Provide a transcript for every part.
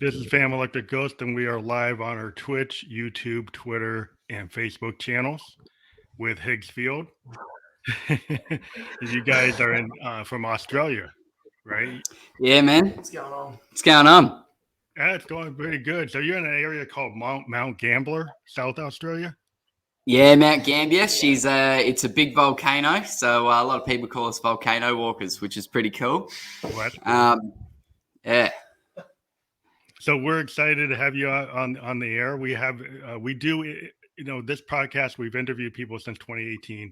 This is Fam Electric Ghost, and we are live on our Twitch, YouTube, Twitter, and Facebook channels with Higgs Field. You guys are from Australia, right? Yeah, man. What's going on? What's going on? Yeah, it's going pretty good. So you're in an area called Mount Gambier, South Australia? Yeah, Mount Gambier. It's a big volcano, so a lot of people call us volcano walkers, which is pretty cool. Well, that's cool. Yeah. So we're excited to have you on the air. We do this podcast. We've interviewed people since 2018.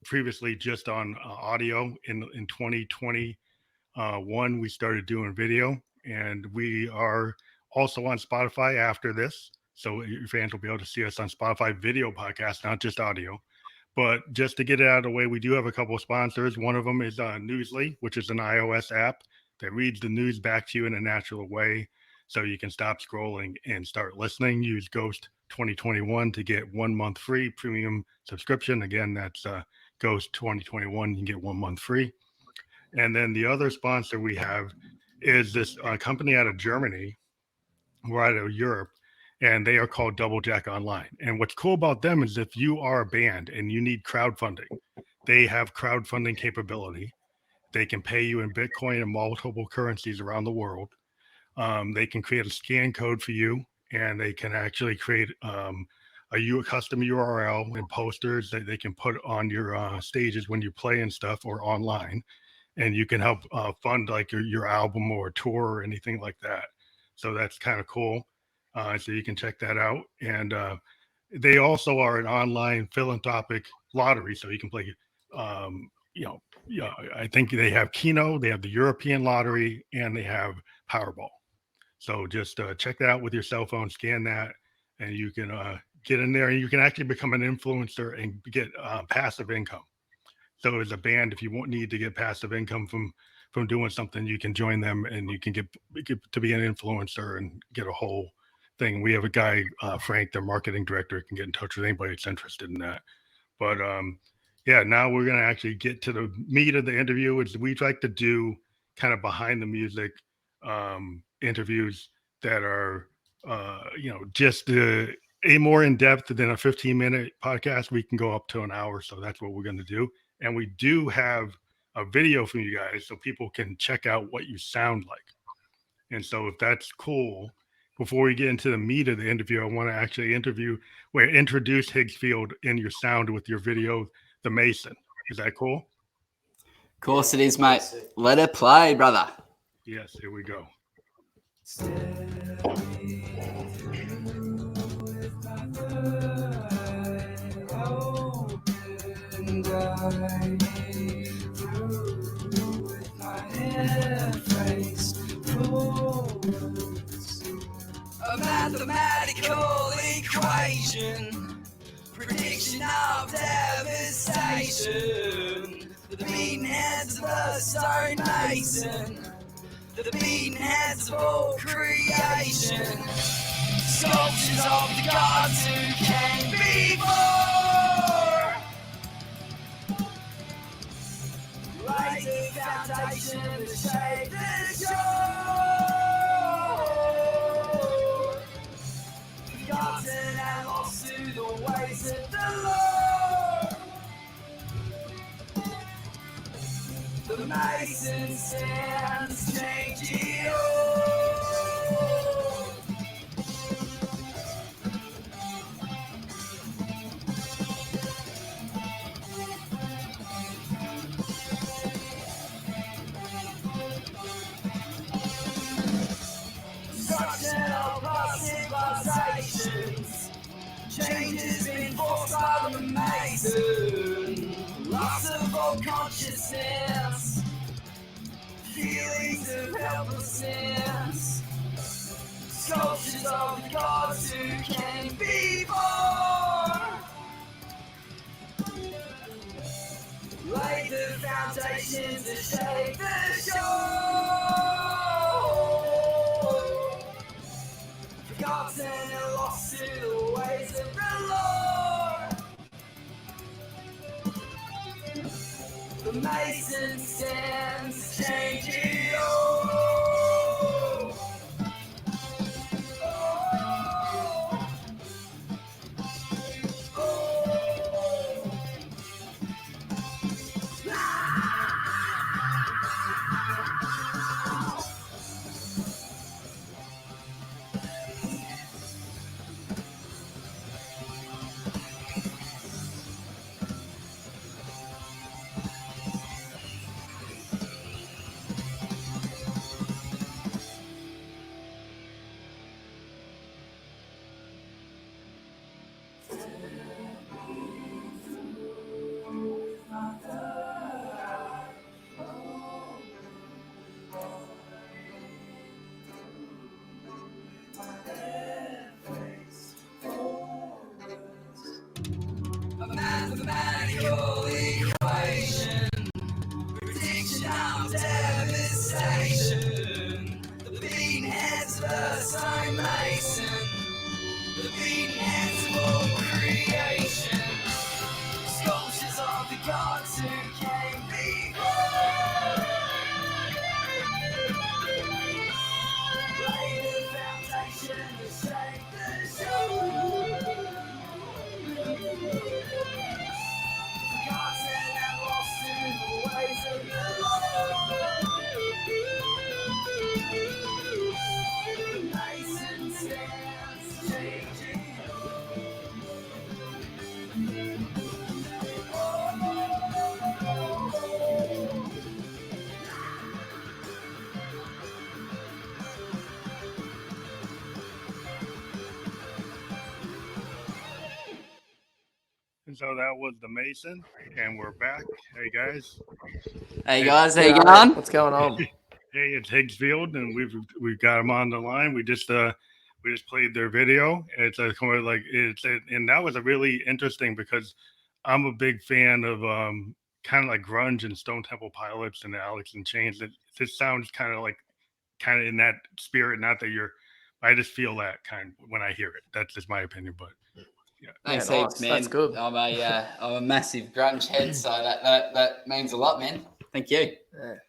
Previously just on audio. In 2021 we started doing video, and we are also on Spotify after this, so your fans will be able to see us on Spotify video podcast, not just audio. But just to get it out of the way, we do have a couple of sponsors. One of them is Newsly, which is an iOS app that reads the news back to you in a natural way, so you can stop scrolling and start listening. Use Ghost 2021 to get 1 month free premium subscription. Again, that's Ghost 2021. You can get 1 month free. And then the other sponsor we have is this company out of Germany, or out of Europe, and they are called Double Jack Online. And what's cool about them is if you are a band and you need crowdfunding, they have crowdfunding capability. They can pay you in Bitcoin and multiple currencies around the world. They can create a scan code for you, and they can actually create a custom URL and posters that they can put on your stages when you play and stuff, or online. And you can help fund like your album or tour or anything like that. So that's kind of cool. So you can check that out. And they also are an online philanthropic lottery, so you can play. I think they have Keno, they have the European lottery, and they have Powerball. So just check that out with your cell phone, scan that, and you can get in there, and you can actually become an influencer and get passive income. So as a band, if you won't need to get passive income from doing something, you can join them, and you can get to be an influencer and get a whole thing. We have a guy, Frank, their marketing director, can get in touch with anybody that's interested in that. But yeah, now we're going to actually get to the meat of the interview, which we like to do kind of behind the music interviews that are, just a more in depth than a 15-minute podcast. We can go up to an hour. So that's what we're going to do. And we do have a video from you guys so people can check out what you sound like. And so if that's cool, before we get into the meat of the interview, I want to actually introduce Higgs Field in your sound with your video, The Mason. Is that cool? Of course it is, mate. Let it play, brother. Yes, here we go. A mathematical equation, prediction of devastation. The beaten heads of the stonemason, the beaten heads of all creation. Sculptures of the gods who came before. Lay the foundation to shape the shore. Forgotten and lost to the ways of the Lord. The mason stands changing all. Destruction of past civilizations, changes enforced by the mason. Loss of all consciousness, feelings of helplessness. Sculptures of the gods who came before. Lay the foundations to shape the shore. Forgotten and lost to the ways of the Lord. The mason stands changing all. So that was the Mason, and we're back. Hey guys. Hey guys, how you G'day. going? What's going on? Hey, it's Higgs Field, and we've got them on the line. We just played their video. It's a kind of like and that was a really interesting because I'm a big fan of kind of like grunge and Stone Temple Pilots and Alex in Chains. This sounds kind of in that spirit. Not that I just feel that kind when I hear it. That's just my opinion, but. Yeah. Thanks Yeah, heaps, nice. man. That's good. I'm a massive grunge head, so that means a lot, man. Thank you.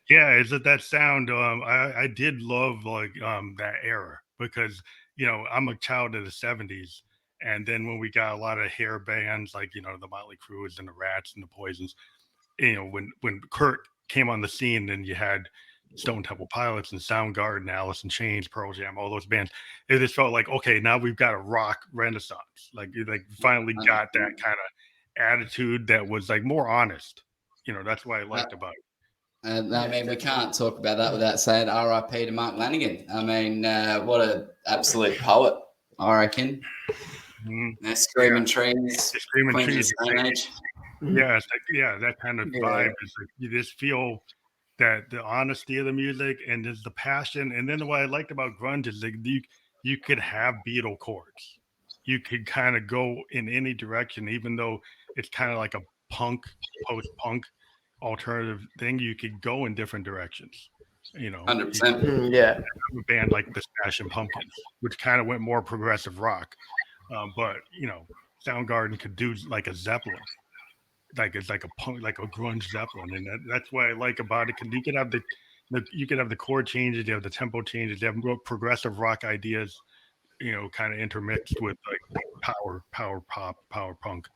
Yeah, is it that sound? I did love that era because I'm a child of the '70s, and then when we got a lot of hair bands like the Motley Crues and the Rats and the Poisons, when Kurt came on the scene, then you had Stone Temple Pilots and Soundgarden, Alice in Chains, Pearl Jam, all those bands. It just felt like, okay, now we've got a rock renaissance. Like you finally got that kind of attitude that was like more honest. That's what I liked about it. I mean, we can't talk about that without saying R.I.P. to Mark Lanigan. I mean, what an absolute poet, I reckon. Mm-hmm. Screaming Trees, Screaming Queens Trees. of the Stone Age. Yeah, it's like, that kind of vibe is like you just feel that the honesty of the music and there's the passion. And then what I liked about grunge is like you could have Beatle chords. You could kind of go in any direction, even though it's kind of like a punk, post-punk alternative thing. You could go in different directions. 100%. Yeah. A band like the Smashing Pumpkins, which kind of went more progressive rock, but Soundgarden could do like a Zeppelin. Like it's like a punk, like a grunge Zeppelin, and that's what I like about it. Because you could have the chord changes, you have the tempo changes, you have more progressive rock ideas, kind of intermixed with like power pop, power punk.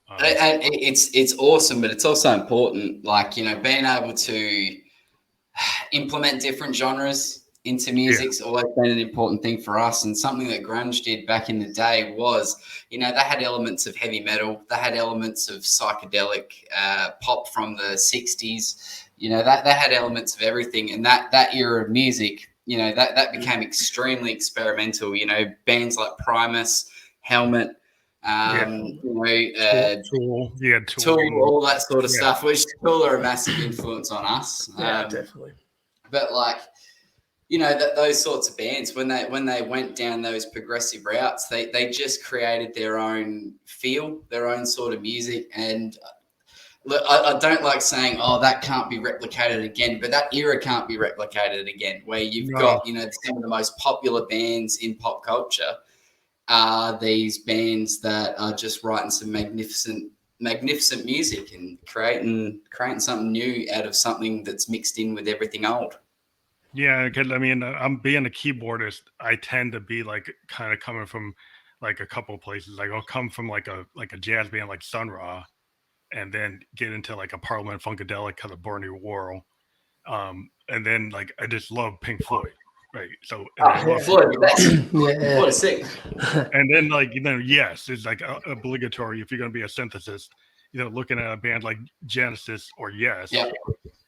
And it's awesome, but it's also important, like being able to implement different genres into music's always been an important thing for us, and something that grunge did back in the day was, they had elements of heavy metal, they had elements of psychedelic pop from the 60s, that had elements of everything, and that era of music, that became extremely experimental. Bands like Primus, Helmet, Tool, all that sort of stuff, which Tool are a massive influence on us. Definitely. But those sorts of bands, when they went down those progressive routes, they just created their own feel, their own sort of music. And look, I don't like saying, oh, that can't be replicated again, but that era can't be replicated again, where you've got, some of the most popular bands in pop culture are these bands that are just writing some magnificent music and creating something new out of something that's mixed in with everything old. Yeah, because I'm being a keyboardist. I tend to be like kind of coming from like a couple of places. Like I'll come from like a jazz band like Sun Ra, and then get into like a Parliament Funkadelic because of Born New World. And then like I just love Pink Floyd. Right. So Floyd, what a sick. And then yes, it's like obligatory if you're going to be a synthesist, looking at a band like Genesis or Yes. Yep.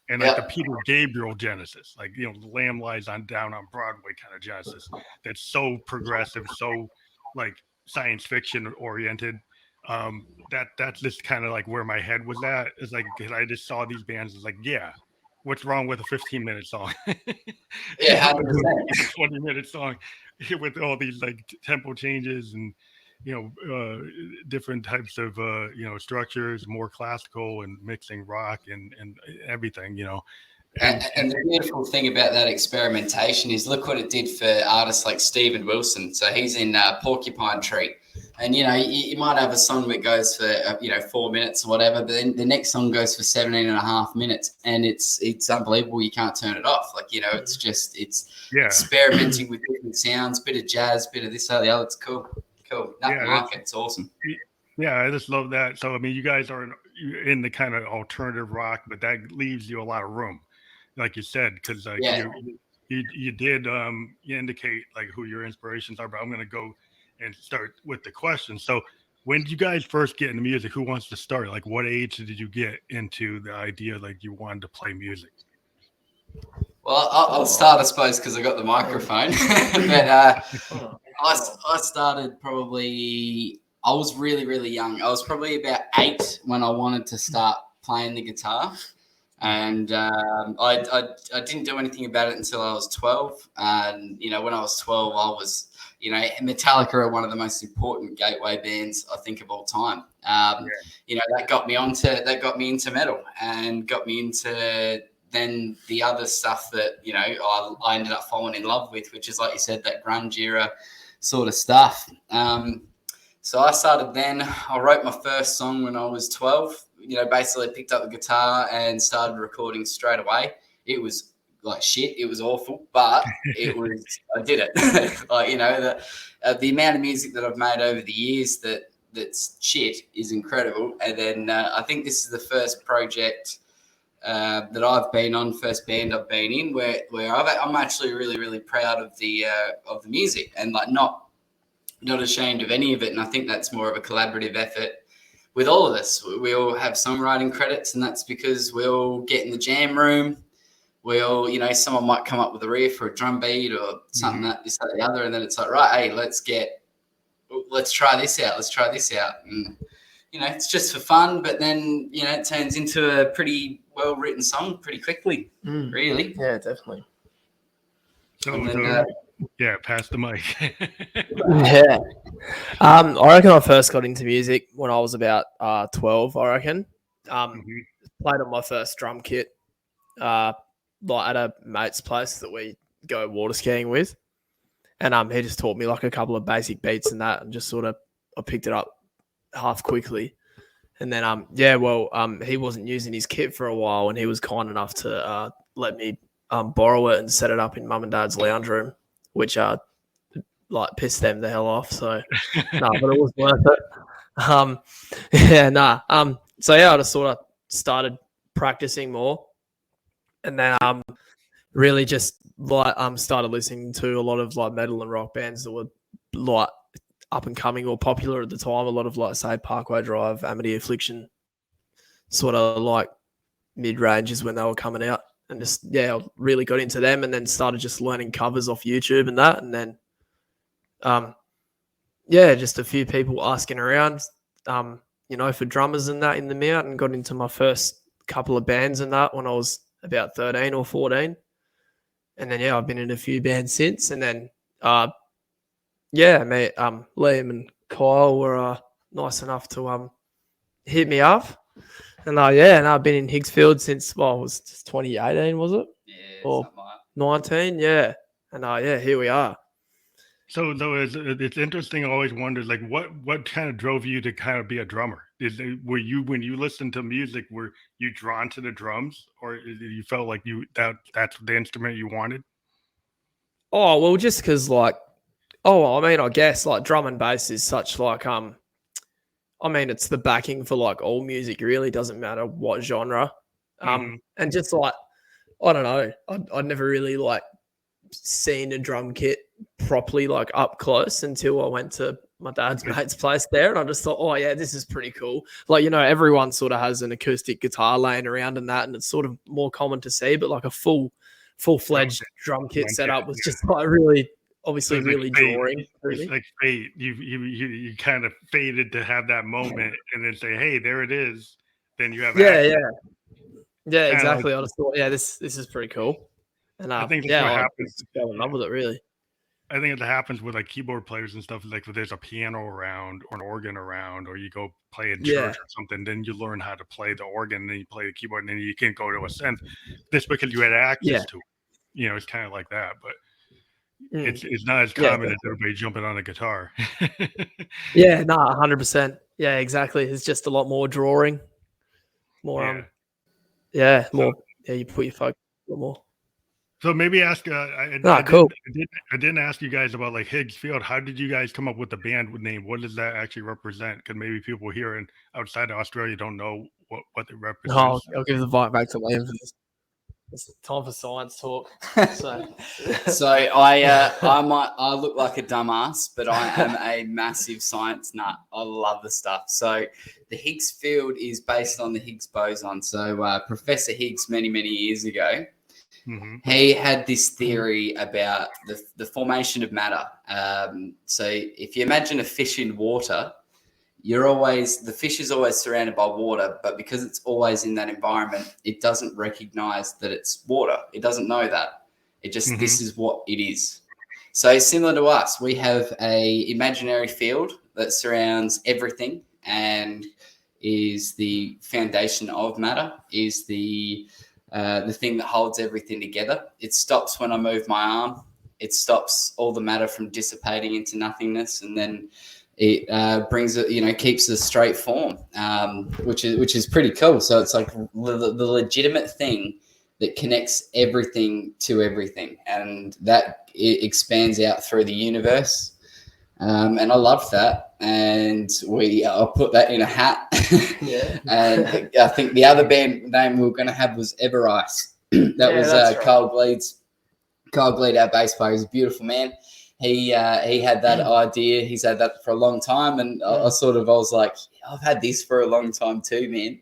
And like the Peter Gabriel Genesis, like the Lamb Lies Down on Broadway kind of Genesis, that's so progressive, so like science fiction oriented. That's just kind of like where my head was at. It's like, because I just saw these bands. It's like, yeah, what's wrong with a 15-minute song? Yeah, 20-minute song with all these like tempo changes and different types of structures, more classical and mixing rock and everything, And the beautiful thing about that experimentation is look what it did for artists like Steven Wilson. So he's in Porcupine Tree, and you might have a song that goes for 4 minutes or whatever, but then the next song goes for 17 and a half minutes, and it's unbelievable. You can't turn it off. It's experimenting with different sounds, bit of jazz, bit of this, that, the other. It's cool. Nothing like it. It's awesome. Yeah, I just love that. So you guys are in the kind of alternative rock, but that leaves you a lot of room, like you said, because you did you indicate like who your inspirations are. But I'm going to go and start with the question. So when did you guys first get into music? Who wants to start? Like, what age did you get into the idea like you wanted to play music? Well, I'll start, I suppose, because I got the microphone. But I started probably, I was really, really young. I was probably about 8 when I wanted to start playing the guitar. And I didn't do anything about it until I was 12. And, you know, when I was 12, I was, you know, Metallica are one of the most important gateway bands, I think, of all time. You know, that got me into metal and got me into then the other stuff that, you know, I ended up falling in love with, which is, like you said, that grunge era sort of stuff. So I started then. I wrote my first song when I was 12. You know, basically picked up the guitar and started recording straight away. It was like shit. It was awful, but I did it. Like, you know, the amount of music that I've made over the years that's shit is incredible. And then I think this is the first project that I've been on, first band I've been in, where I'm actually really, really proud of the music, and like not ashamed of any of it. And I think that's more of a collaborative effort with all of us. We all have songwriting credits, and that's because we all get in the jam room. We all, you know, someone might come up with a riff or a drum beat or something that this, that, the other, and then it's like, right, hey, let's try this out. And, you know, it's just for fun, but then, you know, it turns into a pretty well-written song pretty quickly, really. Yeah, definitely. Yeah, pass the mic. Yeah. I reckon I first got into music when I was about 12, I reckon. Played on my first drum kit like at a mate's place that we go water skiing with. And he just taught me like a couple of basic beats and that, and just sort of I picked it up half quickly. And then he wasn't using his kit for a while, and he was kind enough to let me borrow it and set it up in mum and dad's lounge room, which like pissed them the hell off. So no, but it was worth it. So yeah, I just sort of started practicing more, and then really just like started listening to a lot of like metal and rock bands that were like up and coming or popular at the time. A lot of like, say, Parkway Drive, Amity Affliction, sort of like mid ranges when they were coming out. And just, I really got into them, and then started just learning covers off YouTube and that. And then, just a few people asking around, you know, for drummers and that in the Mount, and got into my first couple of bands and that when I was about 13 or 14. And then, I've been in a few bands since. And then, Liam and Kyle were nice enough to hit me up. And I've been in Higgs Field since, it was 2018, was it? Yeah, or something like 19, yeah. And here we are. So though it's interesting, I always wondered, like, what kind of drove you to kind of be a drummer? Were you, when you listened to music, were you drawn to the drums, or you felt like that's the instrument you wanted? Oh, well, just because I guess like drum and bass is such like it's the backing for like all music, really. Doesn't matter what genre. And just like, I don't know, I'd never really like seen a drum kit properly like up close until I went to my dad's mate's place there, and I just thought, oh yeah, this is pretty cool. Like, you know, everyone sort of has an acoustic guitar laying around and that, and it's sort of more common to see, but like a full-fledged drum kit setup was just like really, obviously, really drawing. Really. It's like fate. You kind of fated to have that moment, and then say, hey, there it is. Then you have yeah, exactly. I just thought, this is pretty cool. And I think that's what happens. I fell in love with it, really. I think it happens with like keyboard players and stuff. Like, if there's a piano around or an organ around, or you go play in church or something, then you learn how to play the organ, and then you play the keyboard, and then you can go to a synth. This because you had access to it. You know, it's kind of like that, but it's not as common as everybody jumping on a guitar. 100%. Yeah, exactly. It's just a lot more drawing, more more. You put your focus a lot more. So maybe ask. Cool. I didn't ask you guys about like Higgs Field. How did you guys come up with the band name? What does that actually represent? Because maybe people here and outside of Australia don't know what it represents. I'll give the mic back to Liam for this. It's time for science talk. So I look like a dumbass, but I am a massive science nut. I love the stuff. So the Higgs field is based on the Higgs boson. So Professor Higgs, many years ago, he had this theory about the formation of matter. So if you imagine a fish in water, the fish is always surrounded by water, but because it's always in that environment, it doesn't recognize that it's water. It doesn't know that. It just, this is what it is. So similar to us, we have a imaginary field that surrounds everything and is the foundation of matter, is the thing that holds everything together. It stops when I move my arm. It stops all the matter from dissipating into nothingness, and then it brings it, keeps a straight form, which is pretty cool. So it's like the legitimate thing that connects everything to everything, and that it expands out through the universe. And I love that. And I'll put that in a hat. Yeah. And I think the other band name we were going to have was Ever Ice. That was right. Carl Gleeds. Carl Gleed, our bass player, is a beautiful man. He had that idea. He's had that for a long time. And I was like, I've had this for a long time too, man.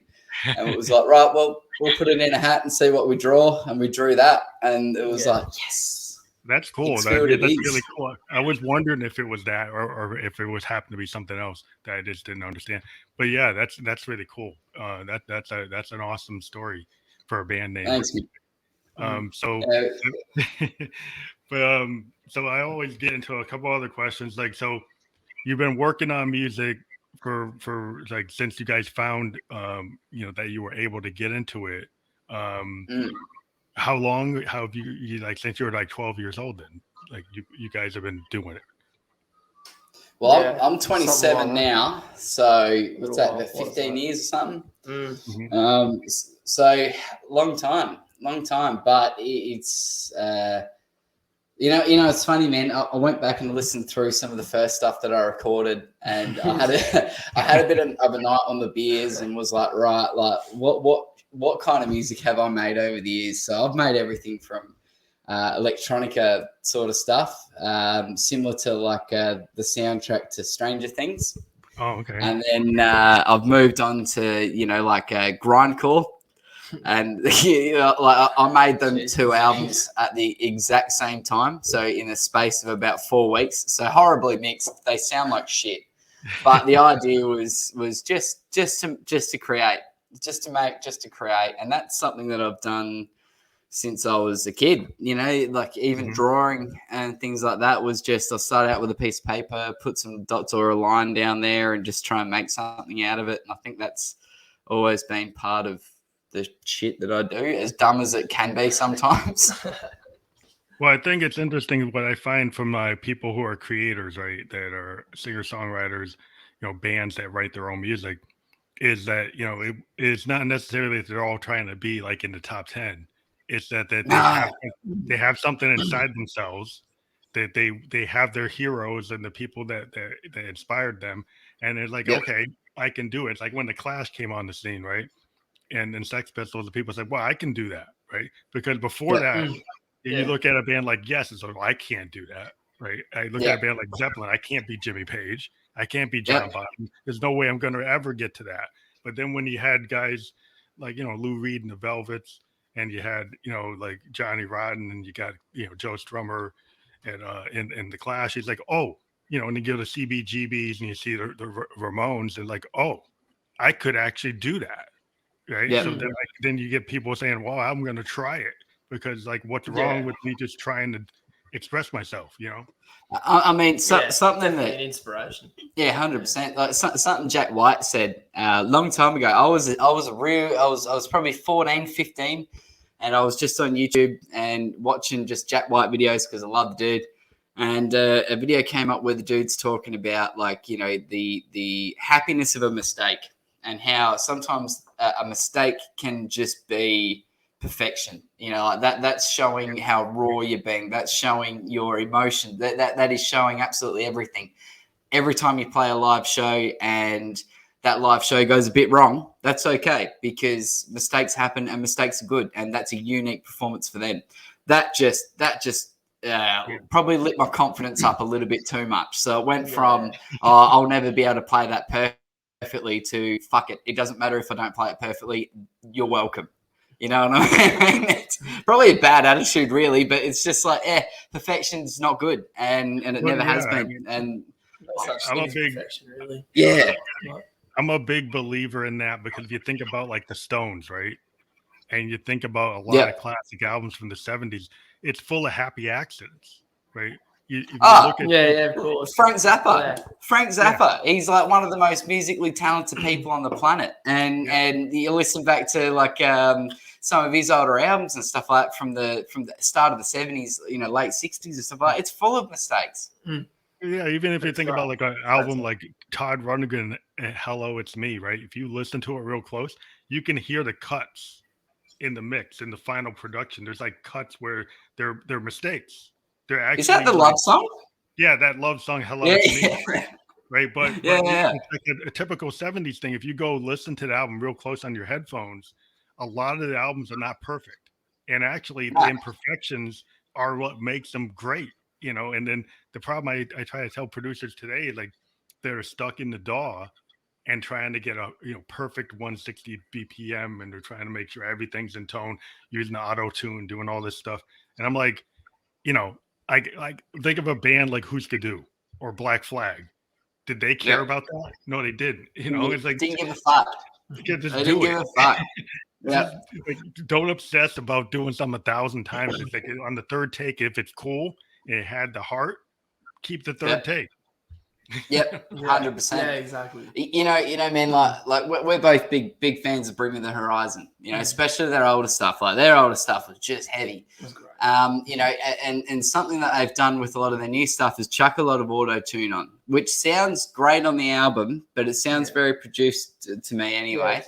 And it was like, right, well, we'll put it in a hat and see what we draw. And we drew that. And it was like, yes. That's cool. That's really cool. I was wondering if it was that or if it was happened to be something else that I just didn't understand. But yeah, that's really cool. That's an awesome story for a band name. Thanks. So I always get into a couple other questions. Like, so you've been working on music for like since you guys found that you were able to get into it. How long have you like since you were like 12 years old then? Like you guys have been doing it? Well, I'm 27 now, so what's that? About 15 years or something. So long time. But it's it's funny, man. I went back and listened through some of the first stuff that I recorded, and I had a bit of a night on the beers and was like, right, like what kind of music have I made over the years? So I've made everything from electronica sort of stuff, similar to like the soundtrack to Stranger Things. Oh, okay. And then I've moved on to like grindcore, and like I made them 2 albums at the exact same time. So in a space of about 4 weeks. So horribly mixed. They sound like shit, but the idea was just to create. Just to create. And that's something that I've done since I was a kid, like even drawing and things like that was just, I started out with a piece of paper, put some dots or a line down there and just try and make something out of it. And I think that's always been part of the shit that I do, as dumb as it can be sometimes. Well, I think it's interesting what I find from people who are creators, right, that are singer-songwriters, bands that write their own music, is that it's not necessarily that they're all trying to be like in the top 10. It's that they have something inside themselves that they have their heroes and the people that inspired them, and it's like, okay, I can do it. It's like when the Clash came on the scene, right? And then Sex Pistols, the people said, well, I can do that, right? Because before that, you look at a band like Yes, and so I can't do that, right? I look at a band like Zeppelin, I can't be Jimmy Page. I can't be John Bonham. There's no way I'm going to ever get to that. But then when you had guys like, Lou Reed and the Velvets, and you had, like Johnny Rotten, and you got, Joe Strummer and the Clash, he's like, oh, and you go to CBGBs and you see the Ramones, and like, oh, I could actually do that. Right. Yeah. So then you get people saying, well, I'm going to try it because like, what's wrong with me just trying to express myself, I mean, something that inspiration. Yeah, 100%. Like something Jack White said a long time ago. I was probably 14, 15, and I was just on YouTube and watching just Jack White videos because I love the dude. And a video came up where the dude's talking about like the happiness of a mistake and how sometimes a mistake can just be perfection, like that's showing how raw you're being, that's showing your emotion, that is showing absolutely everything. Every time you play a live show and that live show goes a bit wrong, that's okay, because mistakes happen and mistakes are good, and that's a unique performance for them. That just probably lit my confidence up a little bit too much. So it went from I'll never be able to play that perfectly to fuck it, it doesn't matter if I don't play it perfectly, you're welcome. You know what I mean? It's probably a bad attitude, really, but it's just like, perfection's not good, and it never has been. And I'm a big, really. Yeah. I'm a big believer in that because if you think about like the Stones, right? And you think about a lot of classic albums from the 70s, it's full of happy accidents, right? If you look at Of course. Frank Zappa. Yeah. Frank Zappa. He's like one of the most musically talented people on the planet. And you listen back to like some of his older albums and stuff like that from the start of the 70s, late 60s and stuff like that. It's full of mistakes. Yeah, even if you think about like an album like Todd Rundgren, Hello, It's Me, right? If you listen to it real close, you can hear the cuts in the mix, in the final production. There's like cuts where they're mistakes. They're actually, is that the love song? Yeah, that love song, Hello, It's Me. Right, but it's like a typical 70s thing. If you go listen to the album real close on your headphones, a lot of the albums are not perfect. And actually the imperfections are what makes them great, and then the problem I try to tell producers today, like they're stuck in the DAW and trying to get a perfect 160 BPM, and they're trying to make sure everything's in tone, using the auto tune, doing all this stuff. And I'm like, I think of a band like Husker Du or Black Flag. Did they care about that? No, they didn't. It's like didn't give a fuck. Just they do didn't give a fuck. Just, like, don't obsess about doing something 1,000 times. It's like on the third take, if it's cool and it had the heart, keep the third take. Yep, 100%. Yeah, exactly. Man. Like we're both big fans of Bring Me the Horizon. Especially their older stuff. Like their older stuff was just heavy. It was great. And something that they've done with a lot of their new stuff is chuck a lot of auto tune on, which sounds great on the album, but it sounds very produced to me anyway.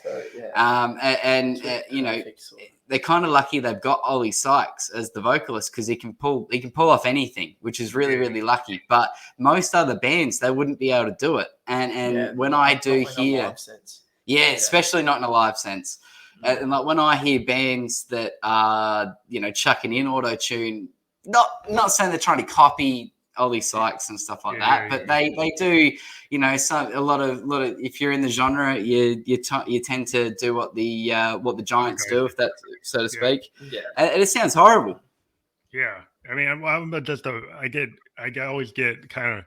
They're kind of lucky they've got Ollie Sykes as the vocalist because he can pull off anything, which is really, really lucky. But most other bands, they wouldn't be able to do it. And when I do hear, especially not in a live sense. And like when I hear bands that are, chucking in auto tune, not saying they're trying to copy Ollie Sykes and stuff like that, but they do, a lot of if you're in the genre, you tend to do what the giants do, if that so to speak. Yeah, and it sounds horrible. Yeah, I mean, I'm just I always get kind of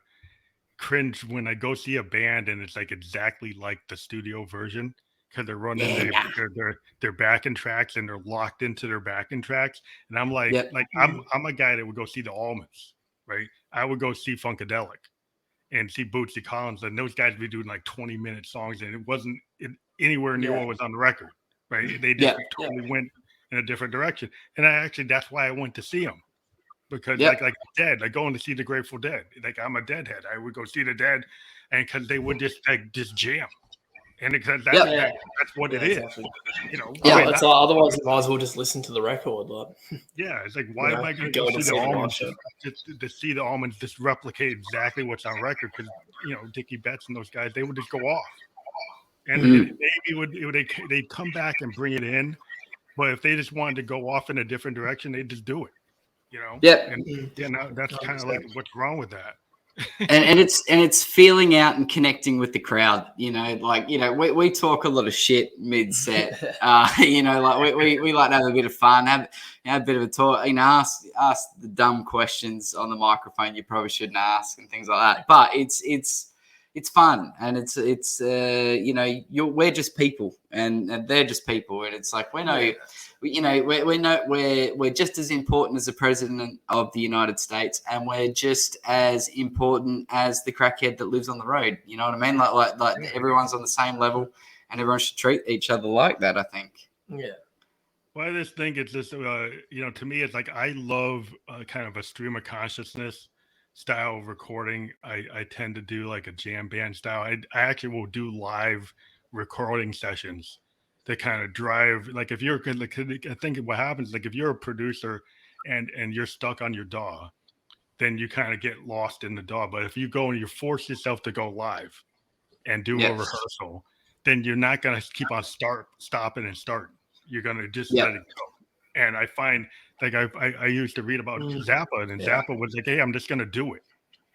cringe when I go see a band and it's like exactly like the studio version. Because they're running their backing tracks and they're locked into their backing tracks, and I'm like, I'm a guy that would go see the Allmans, right? I would go see Funkadelic and see Bootsy Collins, and those guys be doing like 20-minute songs, and it wasn't anywhere near what was on the record, right? They just totally went in a different direction, and that's why I went to see them, because like Dead, like going to see the Grateful Dead, like I'm a Deadhead, I would go see the Dead, and because they would just jam. And because that's what it is, exactly. It's like, otherwise you might as well just listen to the record. Like, it's like, why am I going to go see the Allmans to see the Allmans just replicate exactly what's on record? Because Dickie Betts and those guys, they would just go off, and maybe they'd come back and bring it in, but if they just wanted to go off in a different direction, they'd just do it. And that's kind of like what's wrong with that. and it's feeling out and connecting with the crowd. We talk a lot of shit mid set. We like to have a bit of fun, have a bit of a talk. Ask the dumb questions on the microphone you probably shouldn't ask and things like that. But it's fun, and we're just people, and they're just people, and it's like we're just as important as the president of the United States, and we're just as important as the crackhead that lives on the road. You know what I mean? Like everyone's on the same level, and everyone should treat each other like that, I think. Yeah. Well, I just think it's just, to me, it's like I love kind of a stream of consciousness style of recording. I tend to do like a jam band style. I actually will do live recording sessions that kind of drive, like if you're, I think what happens, like if you're a producer and you're stuck on your DAW, then you kind of get lost in the DAW. But if you go and you force yourself to go live and do a rehearsal, then you're not going to keep on stopping and starting. You're going to just let it go. And I find, like I used to read about Zappa, and Zappa was like, hey, I'm just going to do it.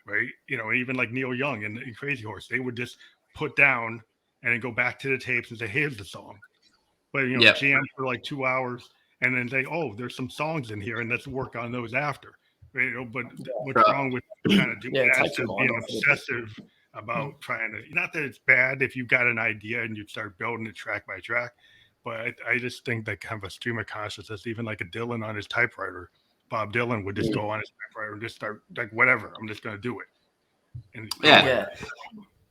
Right. Even like Neil Young and Crazy Horse, they would just put down and then go back to the tapes and say, here's the song. But, jam for like 2 hours and then say, oh, there's some songs in here and let's work on those after. But what's wrong with kind of doing that take to your mind being off of it. obsessive about trying to? Not that it's bad if you've got an idea and you start building it track by track, but I just think that kind of a stream of consciousness, even like a Dylan on his typewriter, Bob Dylan would just go on his typewriter and just start like whatever. I'm just going to do it. And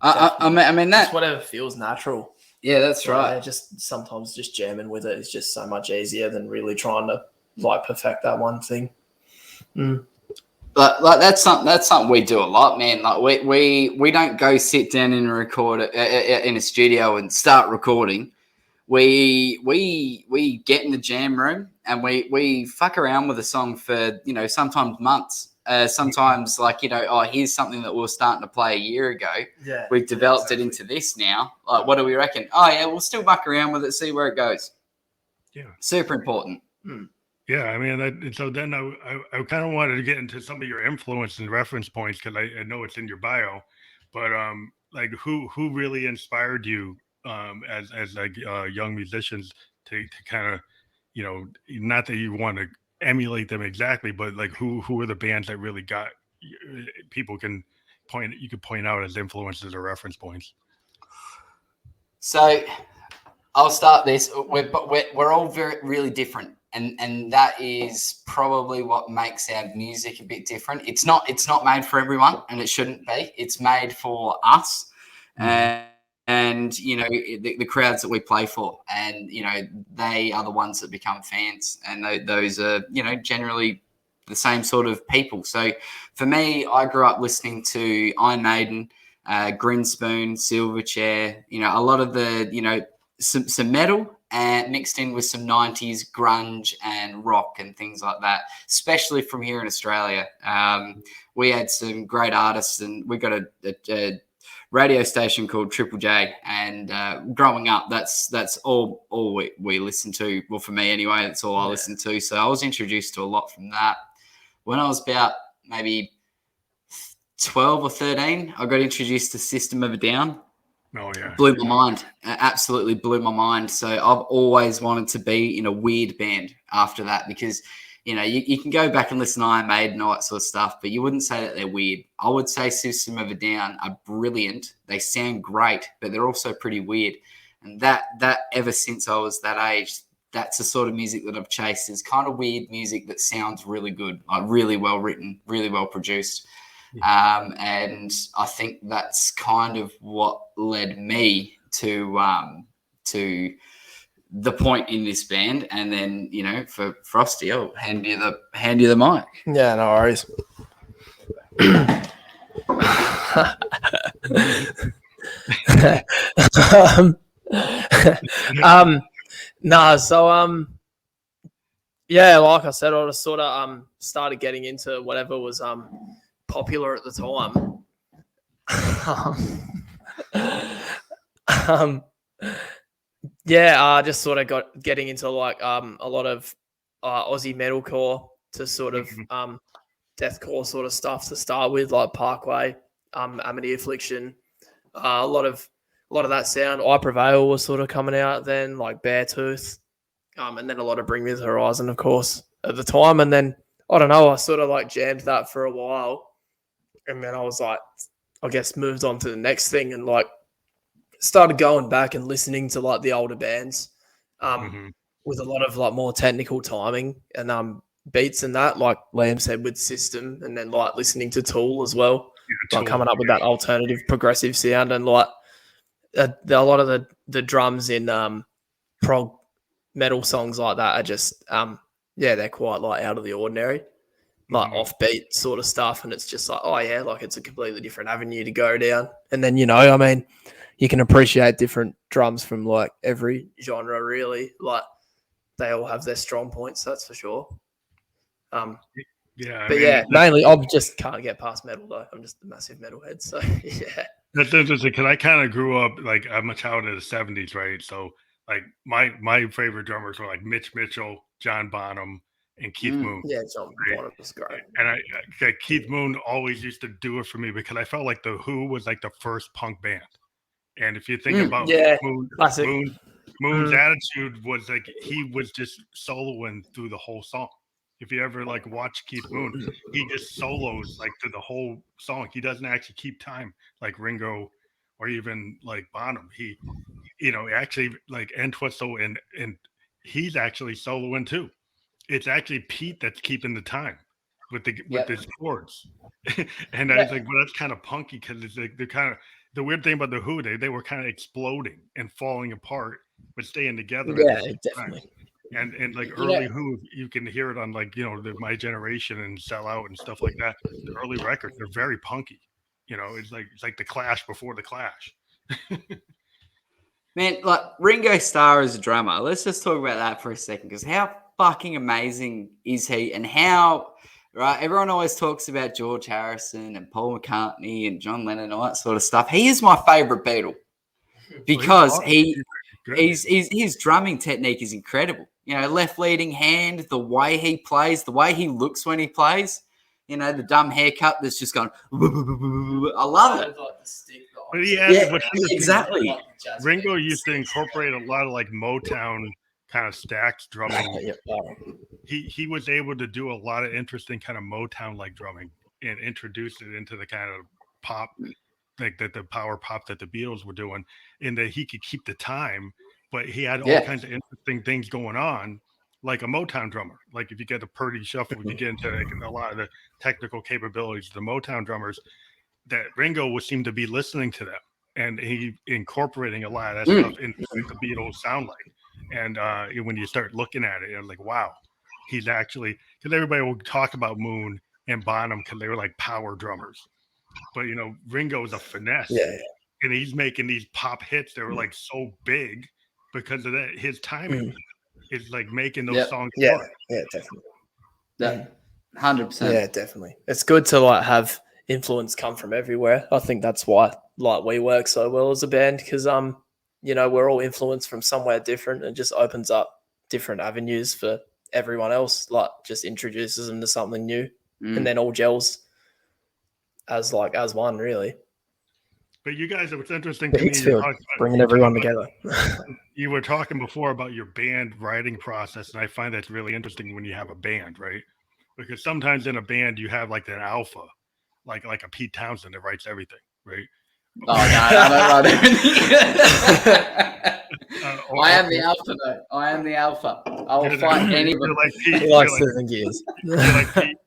I mean that just whatever feels natural. Yeah, that's right. Just sometimes just jamming with it is just so much easier than really trying to like perfect that one thing. Like that's something we do a lot, man. Like we don't go sit down and record in a studio and start recording. We get in the jam room and we fuck around with a song for sometimes months. Sometimes here's something that we were starting to play a year ago. Yeah, we've developed it into this now. Like, what do we reckon? Oh yeah, we'll still muck around with it, see where it goes. Yeah, super important. Yeah, I mean, so then I kind of wanted to get into some of your influence and reference points because I know it's in your bio, but like who really inspired you as like young musicians to kind of not that you want to emulate them exactly, but like who are the bands that really got people you could point out as influences or reference points? So I'll start this. We're all really different, and that is probably what makes our music a bit different. It's not made for everyone, and it shouldn't be. It's made for us, and the crowds that we play for, and they are the ones that become fans, and those are generally the same sort of people. So for me, I grew up listening to Iron Maiden, Grinspoon, Silverchair, a lot of the some metal and mixed in with some 90s grunge and rock and things like that, especially from here in Australia. We had some great artists, and we got a radio station called Triple J, and growing up, that's all we listened to. Well, for me anyway, that's all I listened to. So I was introduced to a lot from that. When I was about maybe 12 or 13, I got introduced to System of a Down. Oh yeah, blew my mind. Absolutely blew my mind. So I've always wanted to be in a weird band after that, because you can go back and listen to Iron Maiden and all that sort of stuff, but you wouldn't say that they're weird. I would say System of a Down are brilliant. They sound great, but they're also pretty weird. And that ever since I was that age, that's the sort of music that I've chased, is kind of weird music that sounds really good, like really well written, really well produced. And I think that's kind of what led me to the point in this band. And then, for Frosty, I'll hand you the mic. Yeah, no worries. Yeah, like I said, I just sort of started getting into whatever was popular at the time. Just sort of getting into like a lot of Aussie metalcore to sort of deathcore sort of stuff to start with, like Parkway, Amity Affliction, a lot of that sound. I Prevail was sort of coming out then, like Beartooth, and then a lot of Bring Me the Horizon, of course, at the time. And then I don't know, I sort of like jammed that for a while. And then I was like, I guess moved on to the next thing, and like started going back and listening to like the older bands with a lot of like more technical timing and beats and that, like Liam said, with System, and then like listening to Tool as well, like coming up with that alternative progressive sound, and like a lot of the drums in prog metal songs like that are just they're quite like out of the ordinary. Like offbeat sort of stuff, and it's just like, oh yeah, like it's a completely different avenue to go down. And then you can appreciate different drums from like every genre, really. Like they all have their strong points, that's for sure. Mainly I just can't get past metal though. I'm just a massive metalhead, so yeah. That's interesting because I kind of grew up, like, I'm a child of the 70s, right? So like my favorite drummers were like Mitch Mitchell, John Bonham, and Keith Moon. Yeah, John Bonham was great. And Keith Moon always used to do it for me because I felt like the Who was like the first punk band. And if you think about Moon's attitude was like he was just soloing through the whole song. If you ever like watch Keith Moon, he just solos like to the whole song. He doesn't actually keep time like Ringo or even like Bonham. He, actually like Entwistle and he's actually soloing too. It's actually Pete that's keeping the time with his chords. And I was like, well, that's kind of punky because it's like they're kind of the weird thing about the Who, they were kind of exploding and falling apart, but staying together. Yeah, definitely. And like early Who, you can hear it on like the My Generation and Sell Out and stuff like that. The early records, they're very punky. It's like the Clash before the Clash. Man, like Ringo Starr as a drummer. Let's just talk about that for a second, because how fucking amazing is he? And how, right? Everyone always talks about George Harrison and Paul McCartney and John Lennon and all that sort of stuff. He is my favorite Beatle because his drumming technique is incredible. Left leading hand, the way he plays, the way he looks when he plays. The dumb haircut that's just gone. I love it. But exactly. Ringo used to incorporate a lot of like Motown kind of stacked drumming. He was able to do a lot of interesting kind of Motown like drumming and introduce it into the kind of pop, like the power pop that the Beatles were doing, and that he could keep the time, but he had all kinds of interesting things going on, like a Motown drummer. Like if you get the Purdy shuffle, if you get into like a lot of the technical capabilities, the Motown drummers, that Ringo would seem to be listening to them, and he incorporating a lot of that stuff into what the Beatles sound like. And when you start looking at it, you're like, wow, he's actually, because everybody will talk about Moon and Bonham because they were like power drummers, but Ringo is a finesse, and he's making these pop hits that were like so big because of that. His timing is like making those songs work. Definitely. That 100%. Yeah, definitely. It's good to like have influence come from everywhere. I think that's why like we work so well as a band, because we're all influenced from somewhere different, and just opens up different avenues for everyone else. Like just introduces them to something new, and then all gels as one, really. But you guys, what's interesting to me, Higgs Field, bringing everyone together. You were talking before about your band writing process, and I find that's really interesting when you have a band, right? Because sometimes in a band you have like an alpha, like a Pete Townsend that writes everything, right? Oh no, I don't write everything. I am the alpha, though. I am the alpha. I will fight anybody. He likes losing gears. You're like Pete.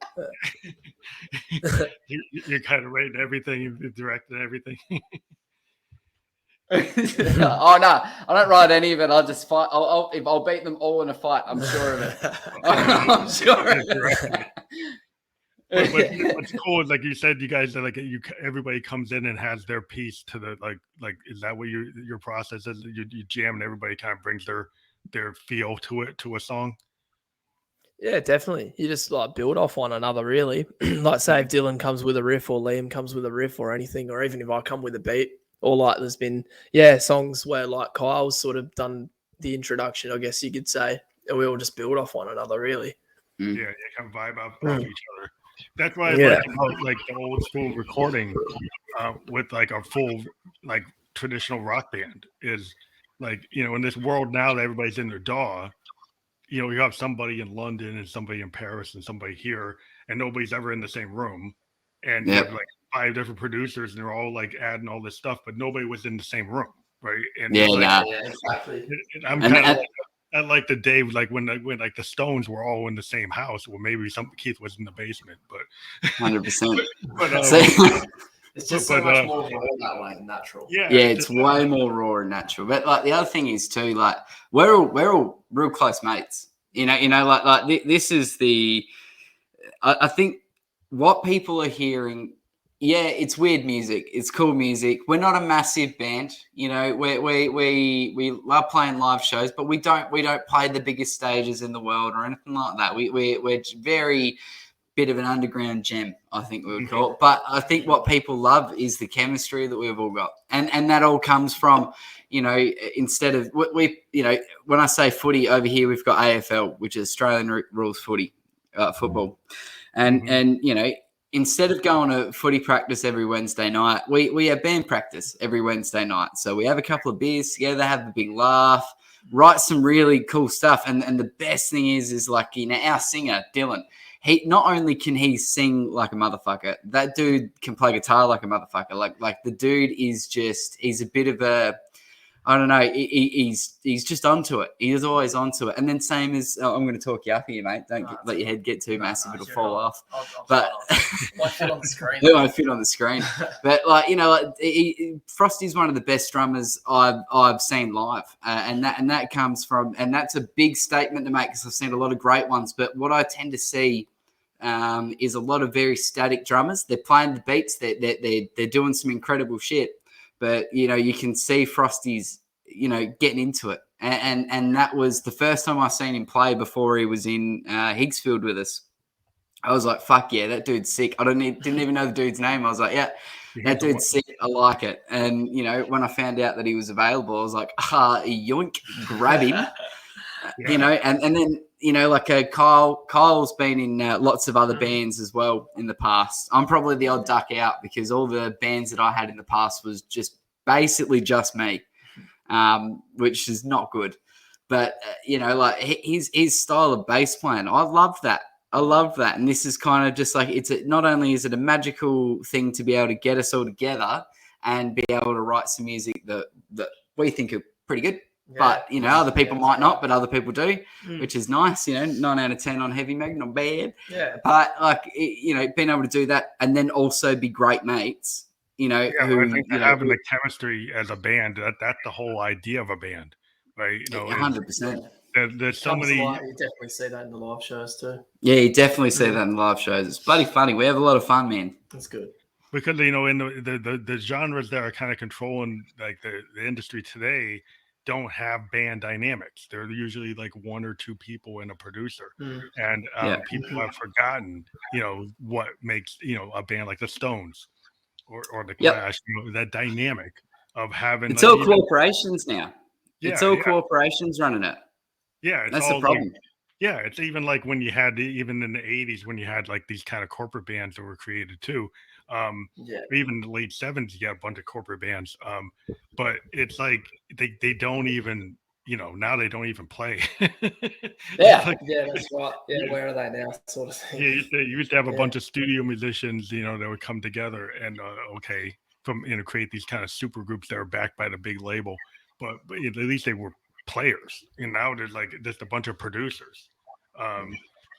You're kind of rating everything. You've directed everything. Oh no, I don't write any of it. I'll just fight. I'll beat them all in a fight. I'm sure of it. I'm sure of it. But what's cool is, like you said, you guys are like everybody comes in and has their piece to the like is that what your process is? You jam and everybody kind of brings their feel to a song. Yeah, definitely. You just like build off one another, really. Like say if Dylan comes with a riff, or Liam comes with a riff, or anything, or even if I come with a beat, or like there's been songs where like Kyle's sort of done the introduction, I guess you could say, and we all just build off one another, really. Yeah, you kind of vibe off each other. That's why I like about like the old school recording with like a full like traditional rock band is like, in this world now that everybody's in their DAW, you have somebody in London and somebody in Paris and somebody here, and nobody's ever in the same room. And you have like 5 different producers, and they're all like adding all this stuff, but nobody was in the same room, right? And Exactly. I'm kind of I like the day like when like the Stones were all in the same house. Well, maybe Keith was in the basement, but 100%. It's just so much more raw that way, natural. Yeah, it's way more raw and natural. But like the other thing is too, like we're all real close mates. Like this is the. I think what people are hearing. Yeah, it's weird music. It's cool music. We're not a massive band, we love playing live shows, but we don't play the biggest stages in the world or anything like that. We're very bit of an underground gem, I think we would call it. But I think what people love is the chemistry that we've all got, and that all comes from, instead of we when I say footy over here, we've got AFL, which is Australian rules football, and instead of going to footy practice every Wednesday night, we have band practice every Wednesday night. So we have a couple of beers together, have a big laugh. writes some really cool stuff. And the best thing is like, our singer, Dylan, he not only can he sing like a motherfucker, that dude can play guitar like a motherfucker. Like the dude is just, he's a bit of a, I don't know, he's just onto it. He is always onto it. And then same as, I'm going to talk you up here, mate. Don't let your head get too massive. It'll fall off. But it won't fit on the screen. It won't fit on the screen. But Frosty's one of the best drummers I've seen live. And that comes from, and that's a big statement to make because I've seen a lot of great ones. But what I tend to see is a lot of very static drummers. They're playing the beats. They're doing some incredible shit. But, you can see Frosty's, getting into it. And that was the first time I seen him play before he was in Higgs Field with us. I was like, fuck yeah, that dude's sick. I didn't even know the dude's name. I was like, yeah, that dude's sick. I like it. And, when I found out that he was available, I was like, yoink, grab him. And then, Kyle's been in lots of other bands as well in the past. I'm probably the odd duck out because all the bands that I had in the past was just basically just me, which is not good. But, his style of bass playing, I love that. And this is kind of just like, not only is it a magical thing to be able to get us all together and be able to write some music that we think are pretty good. Yeah, but, other people might not, but other people do, which is nice. 9 out of 10 on Heavy Mag, not bad. Yeah. But, being able to do that and then also be great mates, I think having the chemistry as a band, that's the whole idea of a band, right? 100%. There's so many. You definitely see that in the live shows too. Yeah, you definitely see that in live shows. It's bloody funny. We have a lot of fun, man. That's good. Because, in the genres that are kind of controlling like the industry today, don't have band dynamics. They're usually like one or two people and a producer. And people have forgotten, what makes, a band like the Stones or the Clash, that dynamic of having. It's all corporations now. It's all corporations running it. Yeah. That's the problem. It's even like when you had, even in the 80s, when you had like these kind of corporate bands that were created too. Even in the late 70s, you got a bunch of corporate bands. But it's like they don't even, now they don't even play. That's right. Yeah, where are they now? Sort of thing. Yeah, you used to have a bunch of studio musicians, that would come together and create these kind of super groups that are backed by the big label. But at least they were players. And now there's like just a bunch of producers,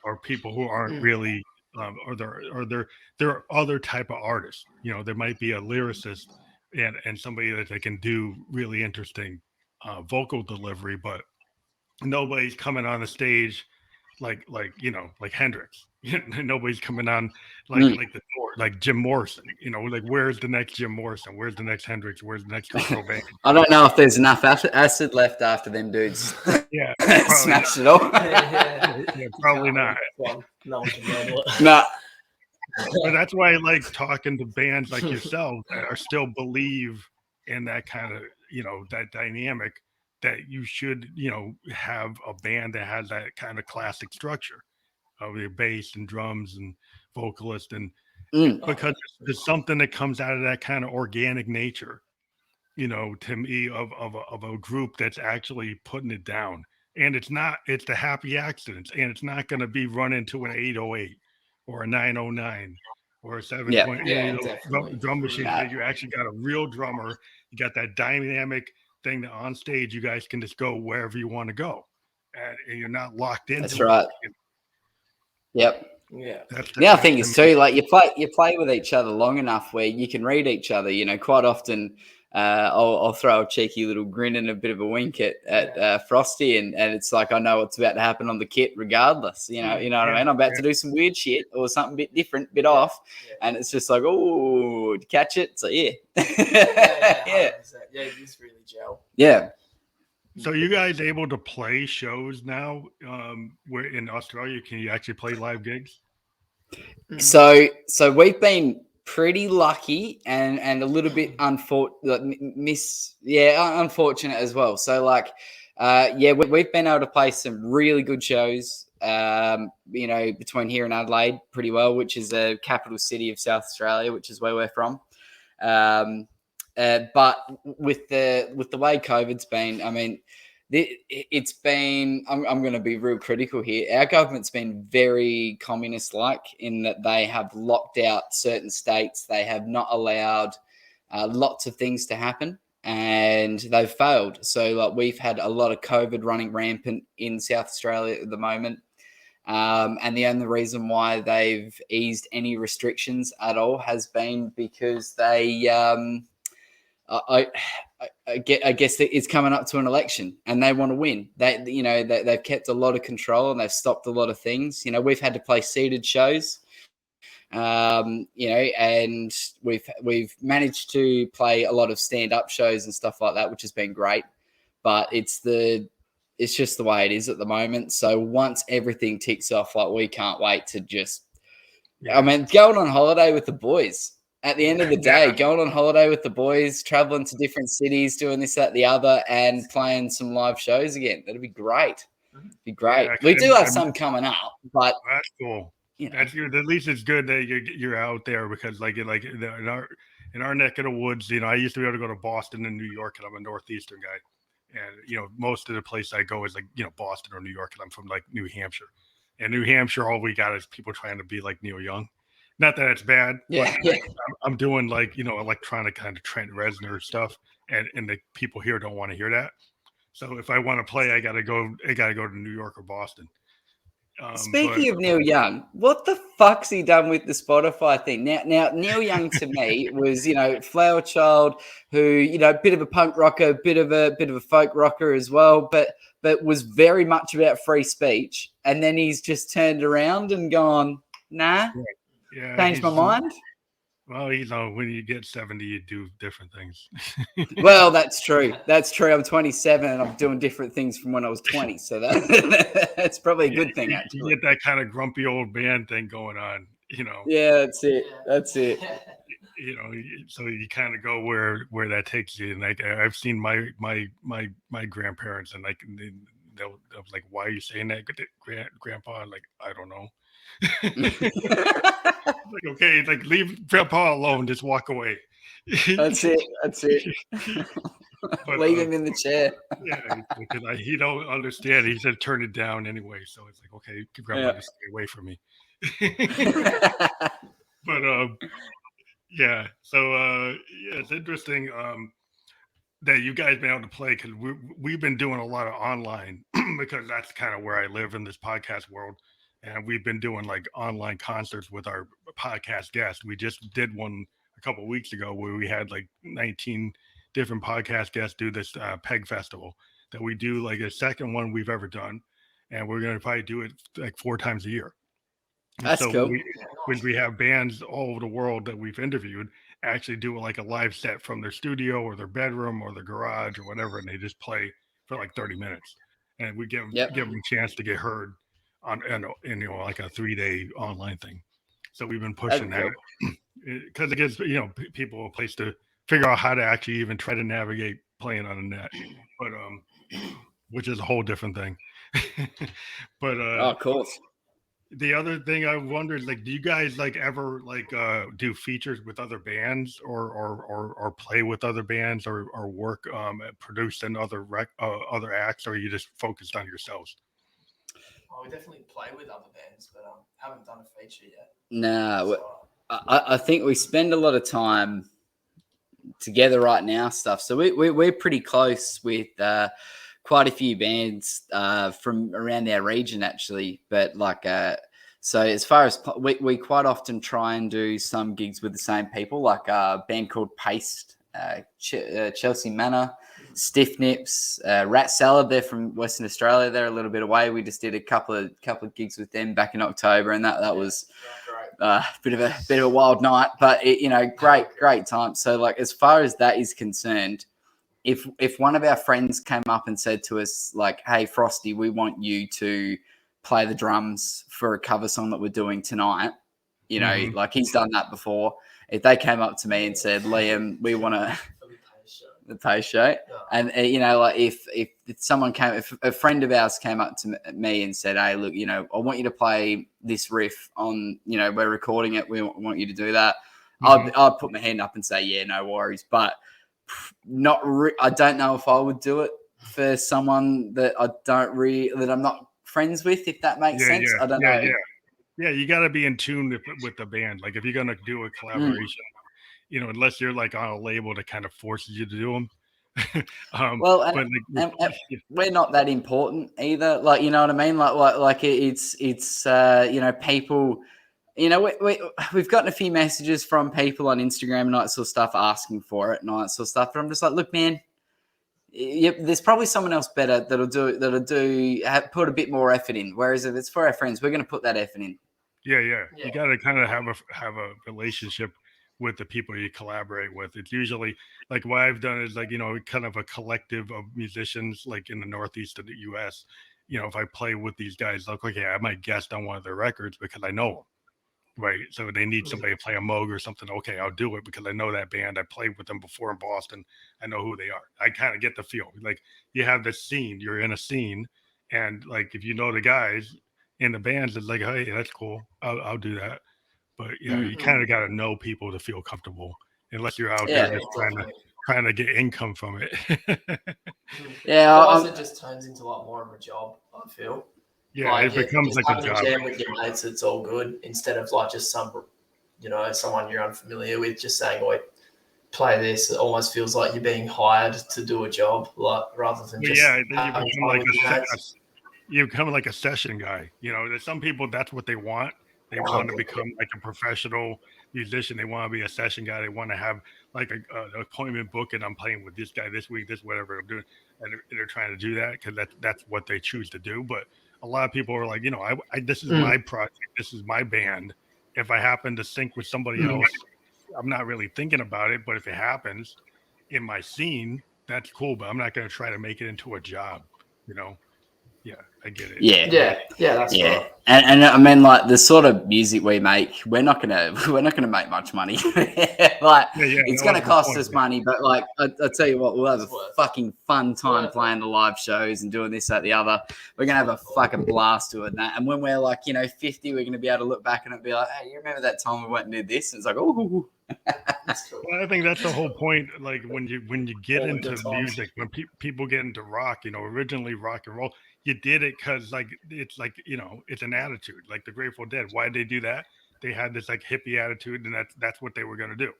or people who aren't really. Or there are other type of artists. There might be a lyricist and somebody that they can do really interesting vocal delivery, but nobody's coming on the stage like Hendrix. Nobody's coming on like Jim Morrison. Like where's the next Jim Morrison? Where's the next Hendrix? Where's the next Kurt Cobain? I don't know if there's enough acid left after them dudes. Yeah, smashed it all. Probably not. No one can handle it. No. But that's why I like talking to bands like yourself that are still believe in that kind of, that dynamic, that you should, have a band that has that kind of classic structure of your bass and drums and vocalist. And because there's something that comes out of that kind of organic nature, to me, of a group that's actually putting it down. And it's the happy accidents, and it's not going to be run into an 808 or a 909 or a 7.8 drum machine. You actually got a real drummer. You got that dynamic thing that on stage you guys can just go wherever you want to go, and you're not locked in. That's right. Yep. Yeah. The other thing is too, like you play with each other long enough where you can read each other. Quite often. I'll throw a cheeky little grin and a bit of a wink at Frosty, and it's like I know what's about to happen on the kit regardless. You know what I mean? I'm about to do some weird shit or something a bit different, bit off, and it's just like, oh, catch it. So yeah, yeah, it is really gel. Yeah. So you guys able to play shows now? Where in Australia can you actually play live gigs? So we've been pretty lucky and a little bit unfortunate as well. So we've been able to play some really good shows, between here and Adelaide pretty well, which is the capital city of South Australia, which is where we're from. But with the way COVID's been, I mean, it's been, I'm going to be real critical here. Our government's been very communist-like in that they have locked out certain states. They have not allowed lots of things to happen, and they've failed. So like we've had a lot of COVID running rampant in South Australia at the moment. And the only reason why they've eased any restrictions at all has been because they, I guess it's coming up to an election and they want to win. They've kept a lot of control and they've stopped a lot of things. We've had to play seated shows, and we've managed to play a lot of stand-up shows and stuff like that, which has been great. But it's just the way it is at the moment. So once everything ticks off, like we can't wait to just, going on holiday with the boys. At the end of the day, going on holiday with the boys, traveling to different cities, doing this, that, the other, and playing some live shows again. That'd be great. Be great. Yeah, we do have some coming up, but that's cool. That's good. At least it's good that you're out there because, in our neck of the woods, I used to be able to go to Boston and New York, and I'm a northeastern guy, and most of the place I go is Boston or New York, and I'm from New Hampshire, and New Hampshire, all we got is people trying to be like Neil Young. Not that it's bad. Yeah. I'm doing electronic kind of Trent Reznor stuff, and the people here don't want to hear that. So if I want to play, I gotta go to New York or Boston. Speaking of Neil Young, what the fuck's he done with the Spotify thing? Now Neil Young to me was Flower Child, who bit of a punk rocker, bit of a folk rocker as well, but was very much about free speech. And then he's just turned around and gone, nah. Yeah, changed my mind. Well, when you get 70, you do different things. Well, that's true. That's true. I'm 27 and I'm doing different things from when I was 20. So that's probably a good thing, actually. You get that kind of grumpy old band thing going on, Yeah, that's it. That's it. So you kind of go where that takes you. And I've seen my grandparents, and they'll like, why are you saying that, Grandpa? I'm like, I don't know. Okay, leave Grandpa alone, just walk away. That's it. But, leave him in the chair. Yeah, because he don't understand. He said turn it down anyway, so it's like, okay, Grandpa, just stay away from me. But yeah, so it's interesting that you guys been able to play, because we've been doing a lot of online because that's kind of where I live in this podcast world. And we've been doing online concerts with our podcast guests. We just did one a couple of weeks ago where we had 19 different podcast guests do this PEG festival that we do, a second one we've ever done. And we're going to probably do it 4 times a year. That's cool. When we have bands all over the world that we've interviewed actually do a live set from their studio or their bedroom or their garage or whatever, and they just play for 30 minutes. And we give them a chance to get heard on a 3-day online thing. So we've been pushing that because it gives people a place to figure out how to actually even try to navigate playing on the net, but which is a whole different thing. But of course, the other thing I wondered, do you guys ever do features with other bands or play with other bands or work producing other acts, or are you just focused on yourselves? Oh, we definitely play with other bands, but haven't done a feature yet. No, I think we spend a lot of time together right now stuff. So we're pretty close with quite a few bands from around our region, actually. But so as far as we quite often try and do some gigs with the same people, like a band called Paste, Chelsea Manor, Stiff Nips, Rat Salad. They're from Western Australia. They're a little bit away. We just did a couple of gigs with them back in October, and that was a bit of a wild night, but great time. So as far as that is concerned, if one of our friends came up and said to us hey, Frosty, we want you to play the drums for a cover song that we're doing tonight, he's done that before. If they came up to me and said, Liam, we want to the pay show, and if someone if a friend of ours came up to me and said, hey, look, I want you to play this riff on, we're recording it, we want you to do that, I'd put my hand up and say, yeah, no worries. But I don't know if I would do it for someone that I'm not friends with, if that makes sense. I don't know. Yeah, you got to be in tune with the band. Like if you're gonna do a collaboration, unless you're like on a label that kind of forces you to do them. Well, and we're not that important either. Like, you know what I mean? Like it's people. We've gotten a few messages from people on Instagram and all that sort of stuff asking for it and all that sort of stuff. But I'm just like, look, man, there's probably someone else better that'll put a bit more effort in. Whereas if it's for our friends, we're going to put that effort in. Yeah. You got to kind of have a relationship with the people you collaborate with. It's usually like what I've done is like, kind of a collective of musicians, like in the Northeast of the US. If I play with these guys, like, okay, I might guest on one of their records because I know them. Right. So they need somebody to play a Moog or something. Okay, I'll do it because I know that band. I played with them before in Boston. I know who they are. I kind of get the feel. Like you have this scene, you're in a scene, and like if you know the guys in the bands, it's like, hey, that's cool. I'll do that. But you kind of got to know people to feel comfortable, unless you're out there just trying to get income from it. Otherwise it just turns into like more of a job, I feel. Yeah, like, it becomes like a job. Jam with your mates, it's all good. Instead of like just someone you're unfamiliar with, just saying, "Wait, play this." It almost feels like you're being hired to do a job, like rather than just. You become like a session guy. There's some people that's what they want. They want to become like a professional musician. They want to be a session guy. They want to have like an appointment book, and I'm playing with this guy this week, this whatever I'm doing, and they're trying to do that because that's what they choose to do. But a lot of people are like, this is my project. This is my band. If I happen to sync with somebody else, I'm not really thinking about it. But if it happens in my scene, that's cool. But I'm not going to try to make it into a job, Yeah, I get it. Yeah, that's right. And I mean, like the sort of music we make, we're not gonna make much money. It's gonna cost us money, but like I tell you what, we'll have a fucking fun time playing the live shows and doing this, that, the other. We're gonna have a fucking blast doing that. And when we're like 50, we're gonna be able to look back and it'll be like, hey, you remember that time we went and did this? And it's like, oh. Well, I think that's the whole point. Like when you get into music, when people get into rock, originally rock and roll, you did it because it's an attitude. Like the Grateful Dead, why did they do that? They had this like hippie attitude, and that's what they were going to do.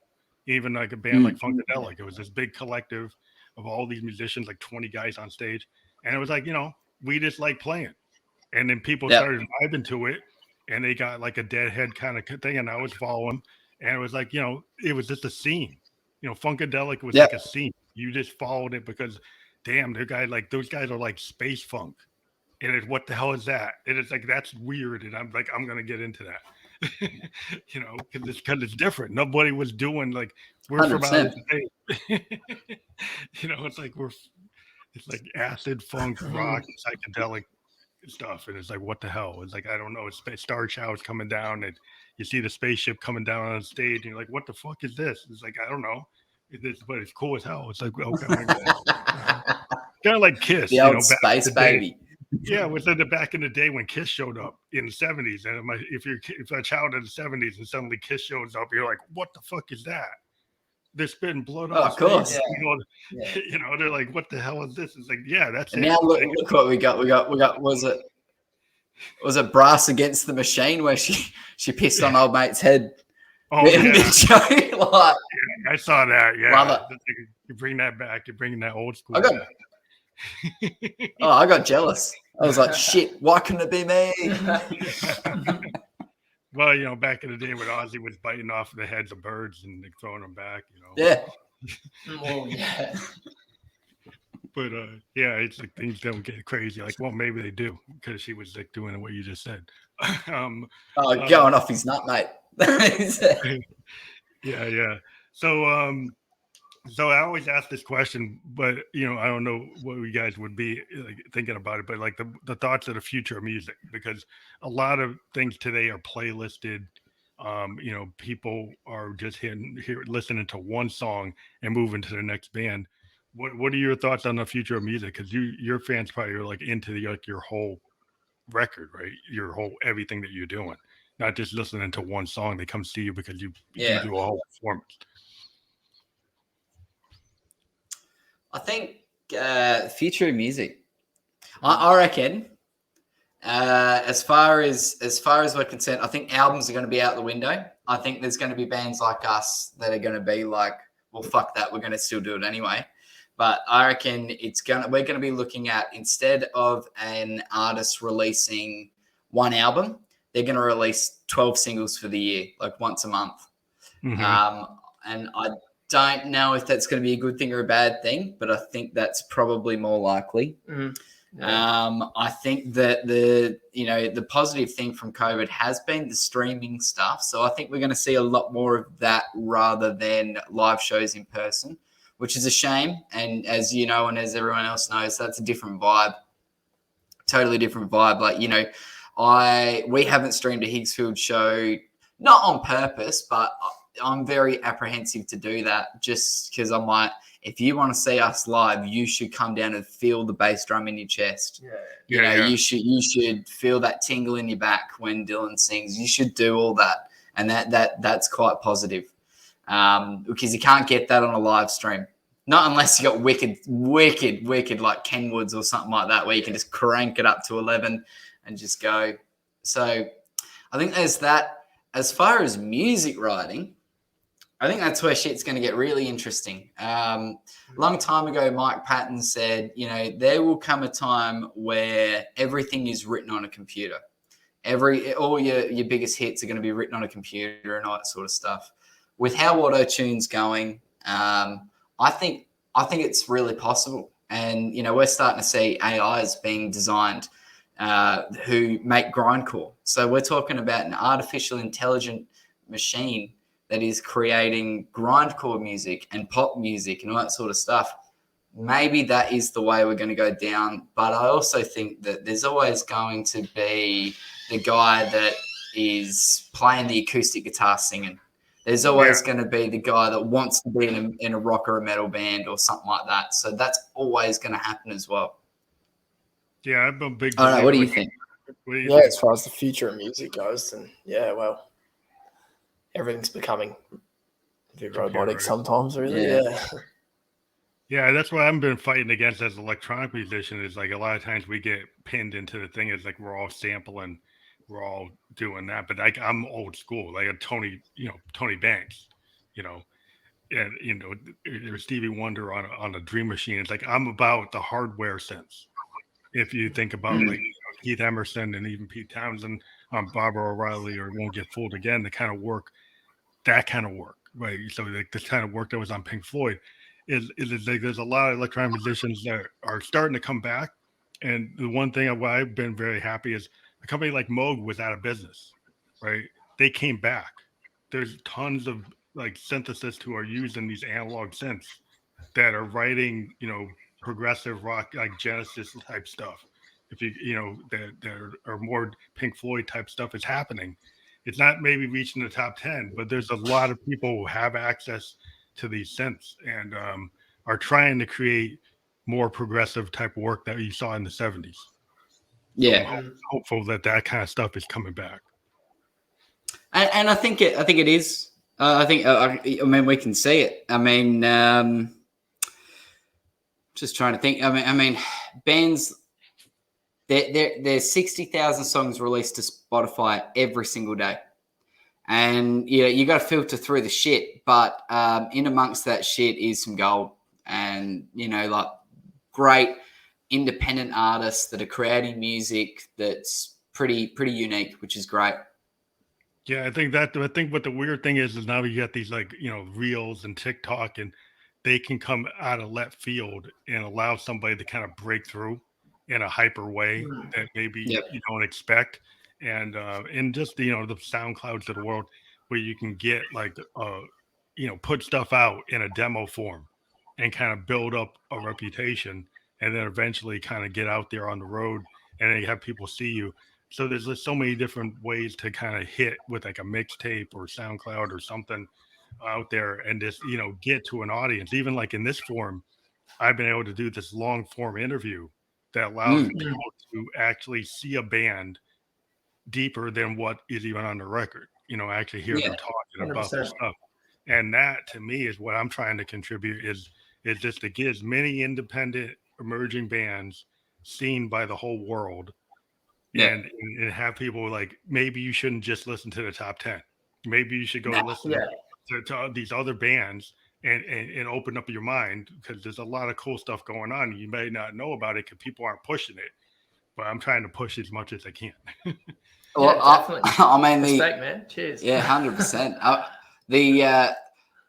Even like a band like Funkadelic, it was this big collective of all these musicians, like 20 guys on stage, and it was like we just like playing, and then people started vibing to it, and they got like a Deadhead kind of thing, and I was following. And it was like, it was just a scene. Funkadelic was like a scene. You just followed it because, damn, those guys are like space funk. And it's, what the hell is that? And it's like, that's weird. And I'm like, I'm going to get into that. Because it's different. Nobody was doing like, we're 100%. From outer space. It's like acid, funk, rock, psychedelic stuff. And it's like, what the hell? It's like, I don't know. It's Star Showers coming down and you see the spaceship coming down on stage and you're like, what the fuck is this? It's like, I don't know. But it's cool as hell. It's like, okay. Kind of like Kiss. The old space baby. Yeah, it was back in the day when Kiss showed up in the 70s. And if you're a child in the 70s and suddenly Kiss shows up, you're like, what the fuck is that? They're spitting blood off. Of course. They're like, what the hell is this? It's like, yeah, that's and it. Now look what we got. We got was it Brass Against the Machine where she pissed on old mate's head? Oh, yeah. Yeah, I saw that. Yeah. Love it. You bring that back. You're bringing that old school. I got jealous. I was like, shit, why couldn't it be me? Well, back in the day when Ozzy was biting off the heads of birds and throwing them back, Yeah. Well, yeah. But it's like things don't get crazy. Like, well, maybe they do because she was like doing what you just said. Going off his nut, mate. Yeah. So I always ask this question, but I don't know what you guys would be like thinking about it, but like the thoughts of the future of music, because a lot of things today are playlisted. People are just listening to one song and moving to the next band. What are your thoughts on the future of music? Because your fans probably are like into your whole record, right? Your whole everything that you're doing, not just listening to one song. They come see you because you do a whole performance. I think future of music. I reckon. As far as we're concerned, I think albums are going to be out the window. I think there's going to be bands like us that are going to be like, well, fuck that, we're going to still do it anyway. But I reckon we're going to be looking at, instead of an artist releasing one album, they're going to release 12 singles for the year, like once a month. Mm-hmm. And I don't know if that's going to be a good thing or a bad thing, but I think that's probably more likely. Mm-hmm. Yeah. I think that the positive thing from COVID has been the streaming stuff. So I think we're going to see a lot more of that rather than live shows in person, which is a shame. And as you know, and as everyone else knows, that's a different vibe, totally different vibe. Like, we haven't streamed a Higgs Field show, not on purpose, but I'm very apprehensive to do that, just because I'm like, if you want to see us live, you should come down and feel the bass drum in your chest. You should feel that tingle in your back when Dylan sings. You should do all that, and that's quite positive, because you can't get that on a live stream. Not unless you got wicked like Kenwoods or something like that, where you can just crank it up to 11 and just go. So I think there's that. As far as music writing, I think that's where shit's going to get really interesting. Long time ago, Mike Patton said, there will come a time where everything is written on a computer. All your biggest hits are going to be written on a computer and all that sort of stuff. With how auto-tune's going, I think it's really possible. And, we're starting to see AIs being designed who make grindcore. So we're talking about an artificial intelligent machine that is creating grindcore music and pop music and all that sort of stuff. Maybe that is the way we're going to go down. But I also think that there's always going to be the guy that is playing the acoustic guitar singing. There's always going to be the guy that wants to be in a rock or a metal band or something like that. So that's always going to happen as well. Yeah, I'm a big. I don't know. What do you think? As far as the future of music goes, then everything's becoming a bit robotic sometimes, really. Yeah, that's what I've been fighting against as an electronic musician. Is like a lot of times we get pinned into the thing. It's like we're all sampling, we're all doing that. But like I'm old school, like a Tony Banks, and there's Stevie Wonder on a Dream Machine. It's like I'm about the hardware sense. If you think about like Keith Emerson and even Pete Townsend on Barbara O'Reilly or Won't Get Fooled Again, the kind of work, right? So like this kind of work that was on Pink Floyd is like there's a lot of electronic musicians that are starting to come back. And the one thing I've been very happy is a company like Moog was out of business, right? They came back. There's tons of like synthesists who are using these analog synths that are writing, progressive rock like Genesis type stuff. If that are more Pink Floyd type stuff is happening. It's not maybe reaching the top 10, but there's a lot of people who have access to these synths and are trying to create more progressive type work that you saw in the 70s. Yeah, so I'm hopeful that kind of stuff is coming back. And I think it is. I mean, we can see it. I mean, just trying to think. I mean, bands. There's 60,000 songs released to Spotify every single day, and you got to filter through the shit. But in amongst that shit is some gold, and like great independent artists that are creating music that's pretty unique, which is great. Yeah, I think what the weird thing is now you got these like Reels and TikTok, and they can come out of left field and allow somebody to kind of break through in a hyper way that maybe you don't expect. And just the SoundClouds of the world where you can get like put stuff out in a demo form and kind of build up a reputation and then eventually kind of get out there on the road and then you have people see you. So there's just so many different ways to kind of hit with like a mixtape or SoundCloud or something out there and just get to an audience. Even like in this form, I've been able to do this long form interview that allows people to actually see a band deeper than what is even on the record. Actually hear them talking about the stuff. And that to me is what I'm trying to contribute is is just to get as many independent emerging bands seen by the whole world, and have people like, maybe you shouldn't just listen to the top 10. Maybe you should go listen to these other bands and open up your mind, because there's a lot of cool stuff going on. You may not know about it because people aren't pushing it, but I'm trying to push as much as I can. Well, definitely. I mean, Respect, man. Cheers. Yeah, 100%.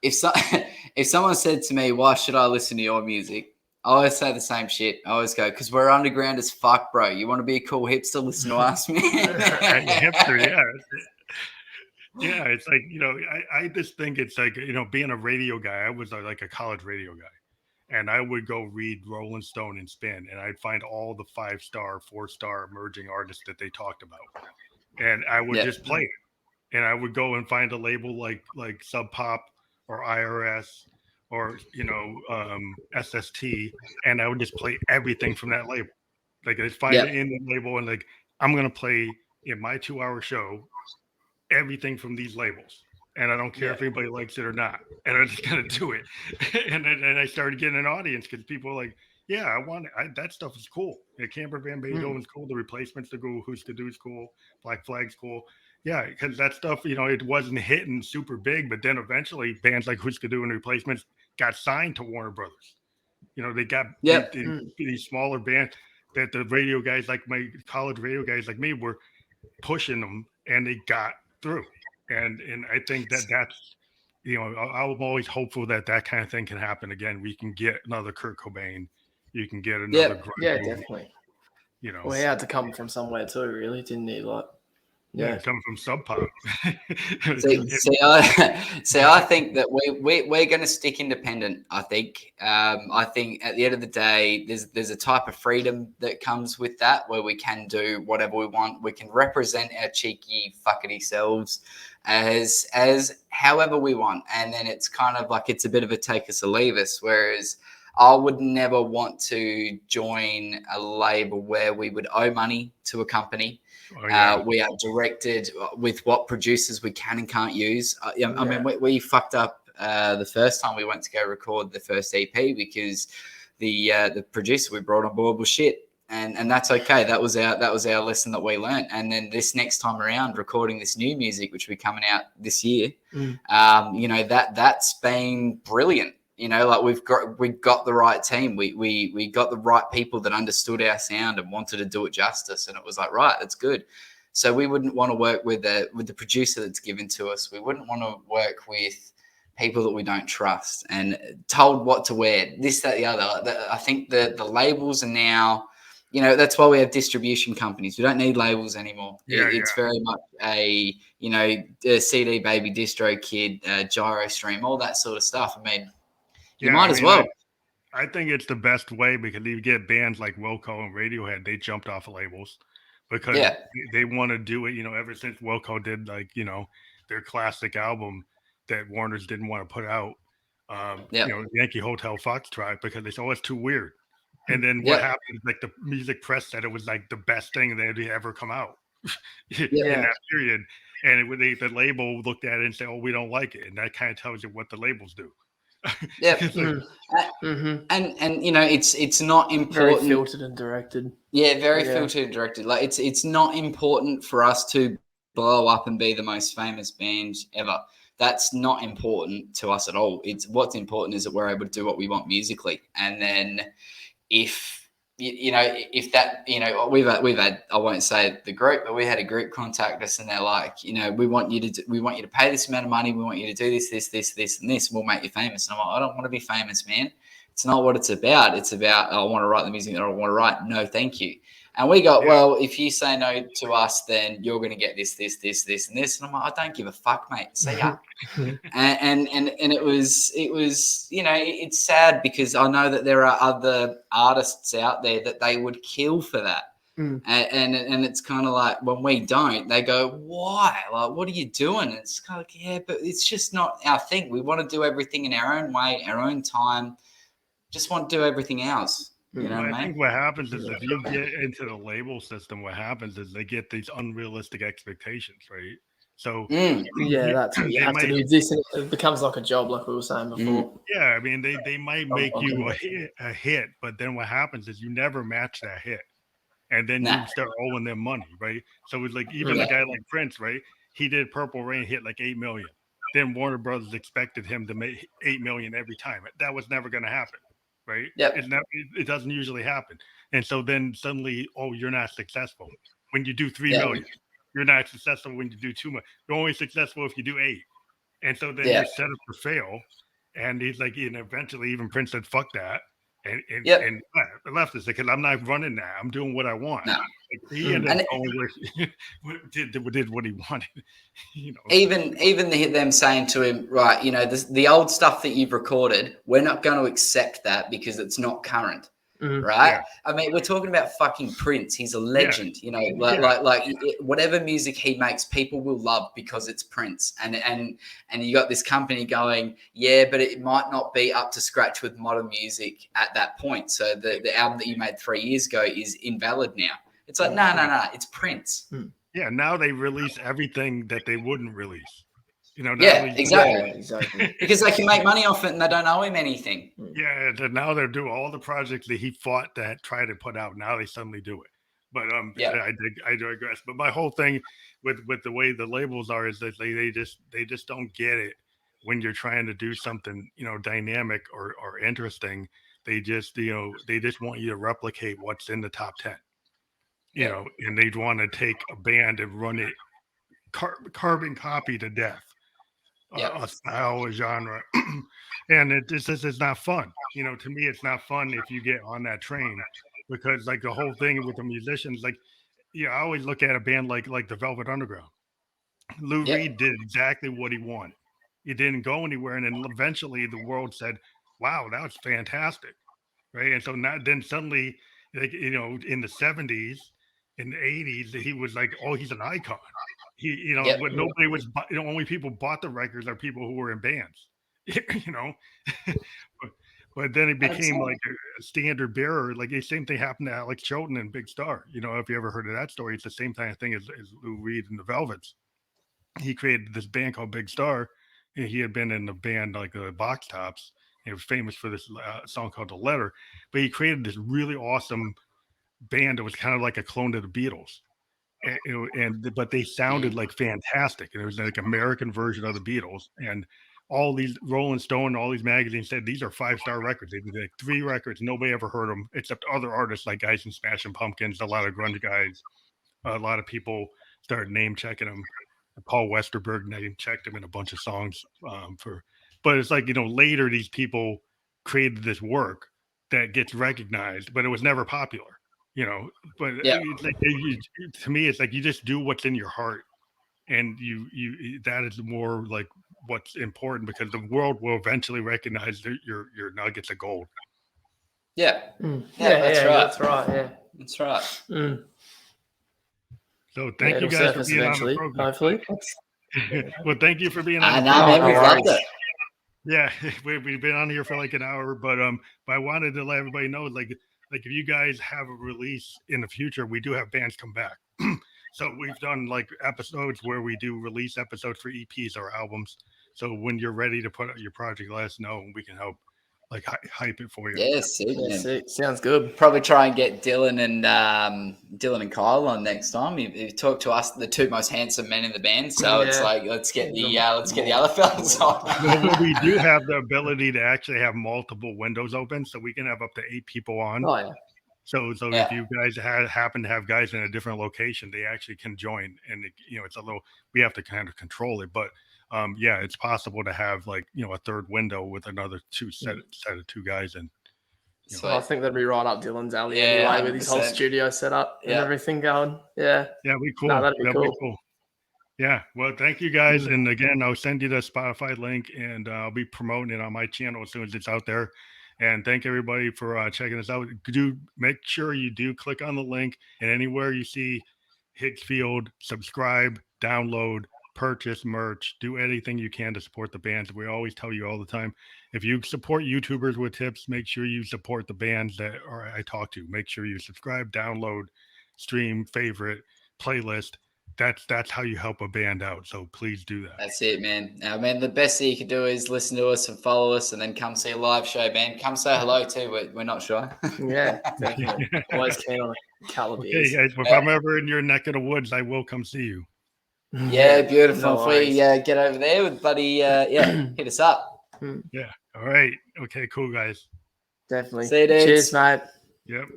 If someone said to me, "Why should I listen to your music?" I always say the same shit. I always go, "Because we're underground as fuck, bro. You want to be a cool hipster? Listen to us, man." Hipster, yeah. Yeah, it's like, I just think it's like, being a radio guy. I was like a college radio guy, and I would go read Rolling Stone and Spin, and I'd find all the 5-star, 4-star emerging artists that they talked about, and I would just play it. And I would go and find a label like Sub Pop or IRS or SST, and I would just play everything from that label. Like, I'd find it in the label, and like, I'm gonna play in my 2-hour show everything from these labels, and I don't care if anybody likes it or not, and I'm just gonna do it. and I started getting an audience because people were like, yeah, I want it. That stuff is cool. Camper Van Beethoven's cool. The Replacements, the Goo, Who's to Do's cool. Black Flag's cool. Yeah, because that stuff, it wasn't hitting super big, but then eventually bands like Who's to Do and Replacements got signed to Warner Brothers. They got these smaller bands that the radio guys, like my college radio guys like me, were pushing them, and they got through. And I think that's, I'm always hopeful that kind of thing can happen again. We can get another Kurt Cobain. You can get another. Definitely. Well, he had to come from somewhere too, really, didn't he? Like, coming from Sub Pop. See, I think that we're going to stick independent. I think at the end of the day, there's a type of freedom that comes with that, where we can do whatever we want. We can represent our cheeky fuckety selves as however we want, and then it's kind of like, it's a bit of a take us or leave us. Whereas I would never want to join a label where we would owe money to a company. We are directed with what producers we can and can't use. I mean, we fucked up the first time we went to go record the first EP because the producer we brought on board was shit, and that's okay. That was our lesson that we learned. And then this next time around, recording this new music, which will be coming out this year, that's been brilliant. Like, we got the right team. We got the right people that understood our sound and wanted to do it justice. And it was like, right, that's good. So we wouldn't want to work with the producer that's given to us. We wouldn't want to work with people that we don't trust and told what to wear, this, that, the other. I think the labels are now, that's why we have distribution companies. We don't need labels anymore. It's very much a CD Baby, Distro Kid, Gyro Stream, all that sort of stuff. I mean, you might as well. I think it's the best way, because you get bands like Wilco and Radiohead, they jumped off of labels because they want to do it. Ever since Wilco did their classic album that Warner's didn't want to put out, Yankee Hotel Foxtrot, because they said, oh, it's too weird. And then what happened? Like, the music press said it was like the best thing that had ever come out in that period. And the label looked at it and said, oh, we don't like it. And that kind of tells you what the labels do. And it's not important. Very filtered and directed. Very filtered and directed. Like, it's not important for us to blow up and be the most famous band ever. That's not important to us at all. What's important is that we're able to do what we want musically. And then if that, we've had, I won't say the group, but we had a group contact us, and they're like, we want you to pay this amount of money. We want you to do this, and this, and we'll make you famous. And I'm like, I don't want to be famous, man. It's not what it's about. It's about, I want to write the music that I want to write. No, thank you. And we go, well, if you say no to us, then you're going to get this, and this. And I'm like, I don't give a fuck, mate. See ya. and it was, it's sad, because I know that there are other artists out there that they would kill for that. And it's kind of like, when we don't, they go, why? Like, what are you doing? And it's kind of like, but it's just not our thing. We want to do everything in our own way, our own time. Just want to do everything else. I think what happens is, if you get into the label system, what happens is they get these unrealistic expectations, right? So Yeah, that's what you they have to might, do. This it becomes like a job, like we were saying before. yeah, I mean, they might make you a hit, but then what happens is you never match that hit. And then Nah. you start owing them money, right? So it's like even a guy like Prince, right? He did Purple Rain, hit like 8 million. Then Warner Brothers expected him to make 8 million every time. That was never going to happen, right? Yep. It doesn't usually happen. And so then suddenly, oh, you're not successful when you do 3 Yeah. million. You're not successful when you do 2 million. You're only successful if you do 8. And so then Yeah. you're set up to fail. And he's like, and eventually even Prince said, "Fuck that." And Yep. and left us because I'm not running that. I'm doing what I want. No. Like, he ended up going where did what he wanted. You know, even them saying to him, right, you know, the old stuff that you've recorded, we're not going to accept that because it's not current. Right? Yeah. I mean, we're talking about fucking Prince. He's a legend, you know, like whatever music he makes, people will love because it's Prince. And you got this company going, yeah, but it might not be up to scratch with modern music at that point. So the album that you made 3 years ago is invalid now. It's like, no, it's Prince. Yeah, now they release everything that they wouldn't release. You know, yeah, exactly. Because they can make money off it and they don't owe him anything. Yeah, now they're doing all the projects that he fought that tried to put out. Now they suddenly do it. But I digress. But my whole thing with the way the labels are is that they just don't get it when you're trying to do something, you know, dynamic or interesting. They just want you to replicate what's in the top 10. You know, and they want to take a band and run it carbon copy to death. A style, a genre, and it's not fun. You know, to me, it's not fun if you get on that train, because like the whole thing with the musicians, like, yeah, I always look at a band like the Velvet Underground. Lou Reed did exactly what he wanted. He didn't go anywhere, and then eventually the world said, "Wow, that was fantastic," right? And so now, then suddenly, like, you know, in the '70s, in the '80s, he was like, "Oh, he's an icon." He, you know, when nobody was, you know, only people bought the records are people who were in bands, you know. but then it became like a standard bearer. Like the same thing happened to Alex Chilton and Big Star. You know, if you ever heard of that story, it's the same kind of thing as Lou Reed and the Velvets. He created this band called Big Star, and he had been in the band like the Box Tops. He was famous for this song called The Letter, but he created this really awesome band that was kind of like a clone to the Beatles. But they sounded like fantastic, and it was like American version of the Beatles. And all these Rolling Stone, all these magazines said these are 5-star records. They did like 3 records, nobody ever heard them except other artists like guys in Smashing Pumpkins, a lot of grunge guys, a lot of people started name checking them. Paul Westerberg name checked him in a bunch of songs but it's like, you know, later these people created this work that gets recognized, but it was never popular. You know, but it's like, to me, it's like you just do what's in your heart, and you that is more like what's important, because the world will eventually recognize your nuggets of gold. Yeah, that's right. That's right. So thank you guys for being on the program. Hopefully. Well, thank you for being on. We loved it. Yeah, we've been on here for like an hour, but I wanted to let everybody know, like if you guys have a release in the future, we do have bands come back. So we've done like episodes where we do release episodes for EPs or albums. So when you're ready to put out your project, let us know and we can help like hype it for you. Yes, sounds good. Probably try and get Dylan and Kyle on next time. You've talked to us, the 2 most handsome men in the band. So it's like let's get the other fellas on. Well, we do have the ability to actually have multiple windows open, so we can have up to 8 people on. Oh yeah. So if you guys happen to have guys in a different location, they actually can join, and you know, it's a little, we have to kind of control it, but it's possible to have like, you know, a third window with another set of 2 guys in. So I think that'd be right up Dylan's alley anyway, with his whole studio set up and everything going. Yeah, we cool. No, that'd be cool. Yeah, well, thank you guys, and again, I'll send you the Spotify link, and I'll be promoting it on my channel as soon as it's out there. And thank everybody for checking us out. Do make sure you do click on the link, and anywhere you see Higgs Field, subscribe, download, purchase merch, do anything you can to support the bands. We always tell you all the time, if you support YouTubers with tips, make sure you support the bands that I talk to. Make sure you subscribe, download, stream, favorite, playlist, that's how you help a band out. So please do that. That's it, man. I mean, the best thing you can do is listen to us and follow us, and then come see a live show, man. Come say hello too. We're not shy. Yeah, definitely. Always keen on a couple of Okay, beers. guys. If I'm ever in your neck of the woods, I will come see you. Yeah, beautiful. No if we get over there with buddy, hit us up. Yeah. All right. Okay. Cool, guys. Definitely. See you, dudes. Cheers, mate. Yep.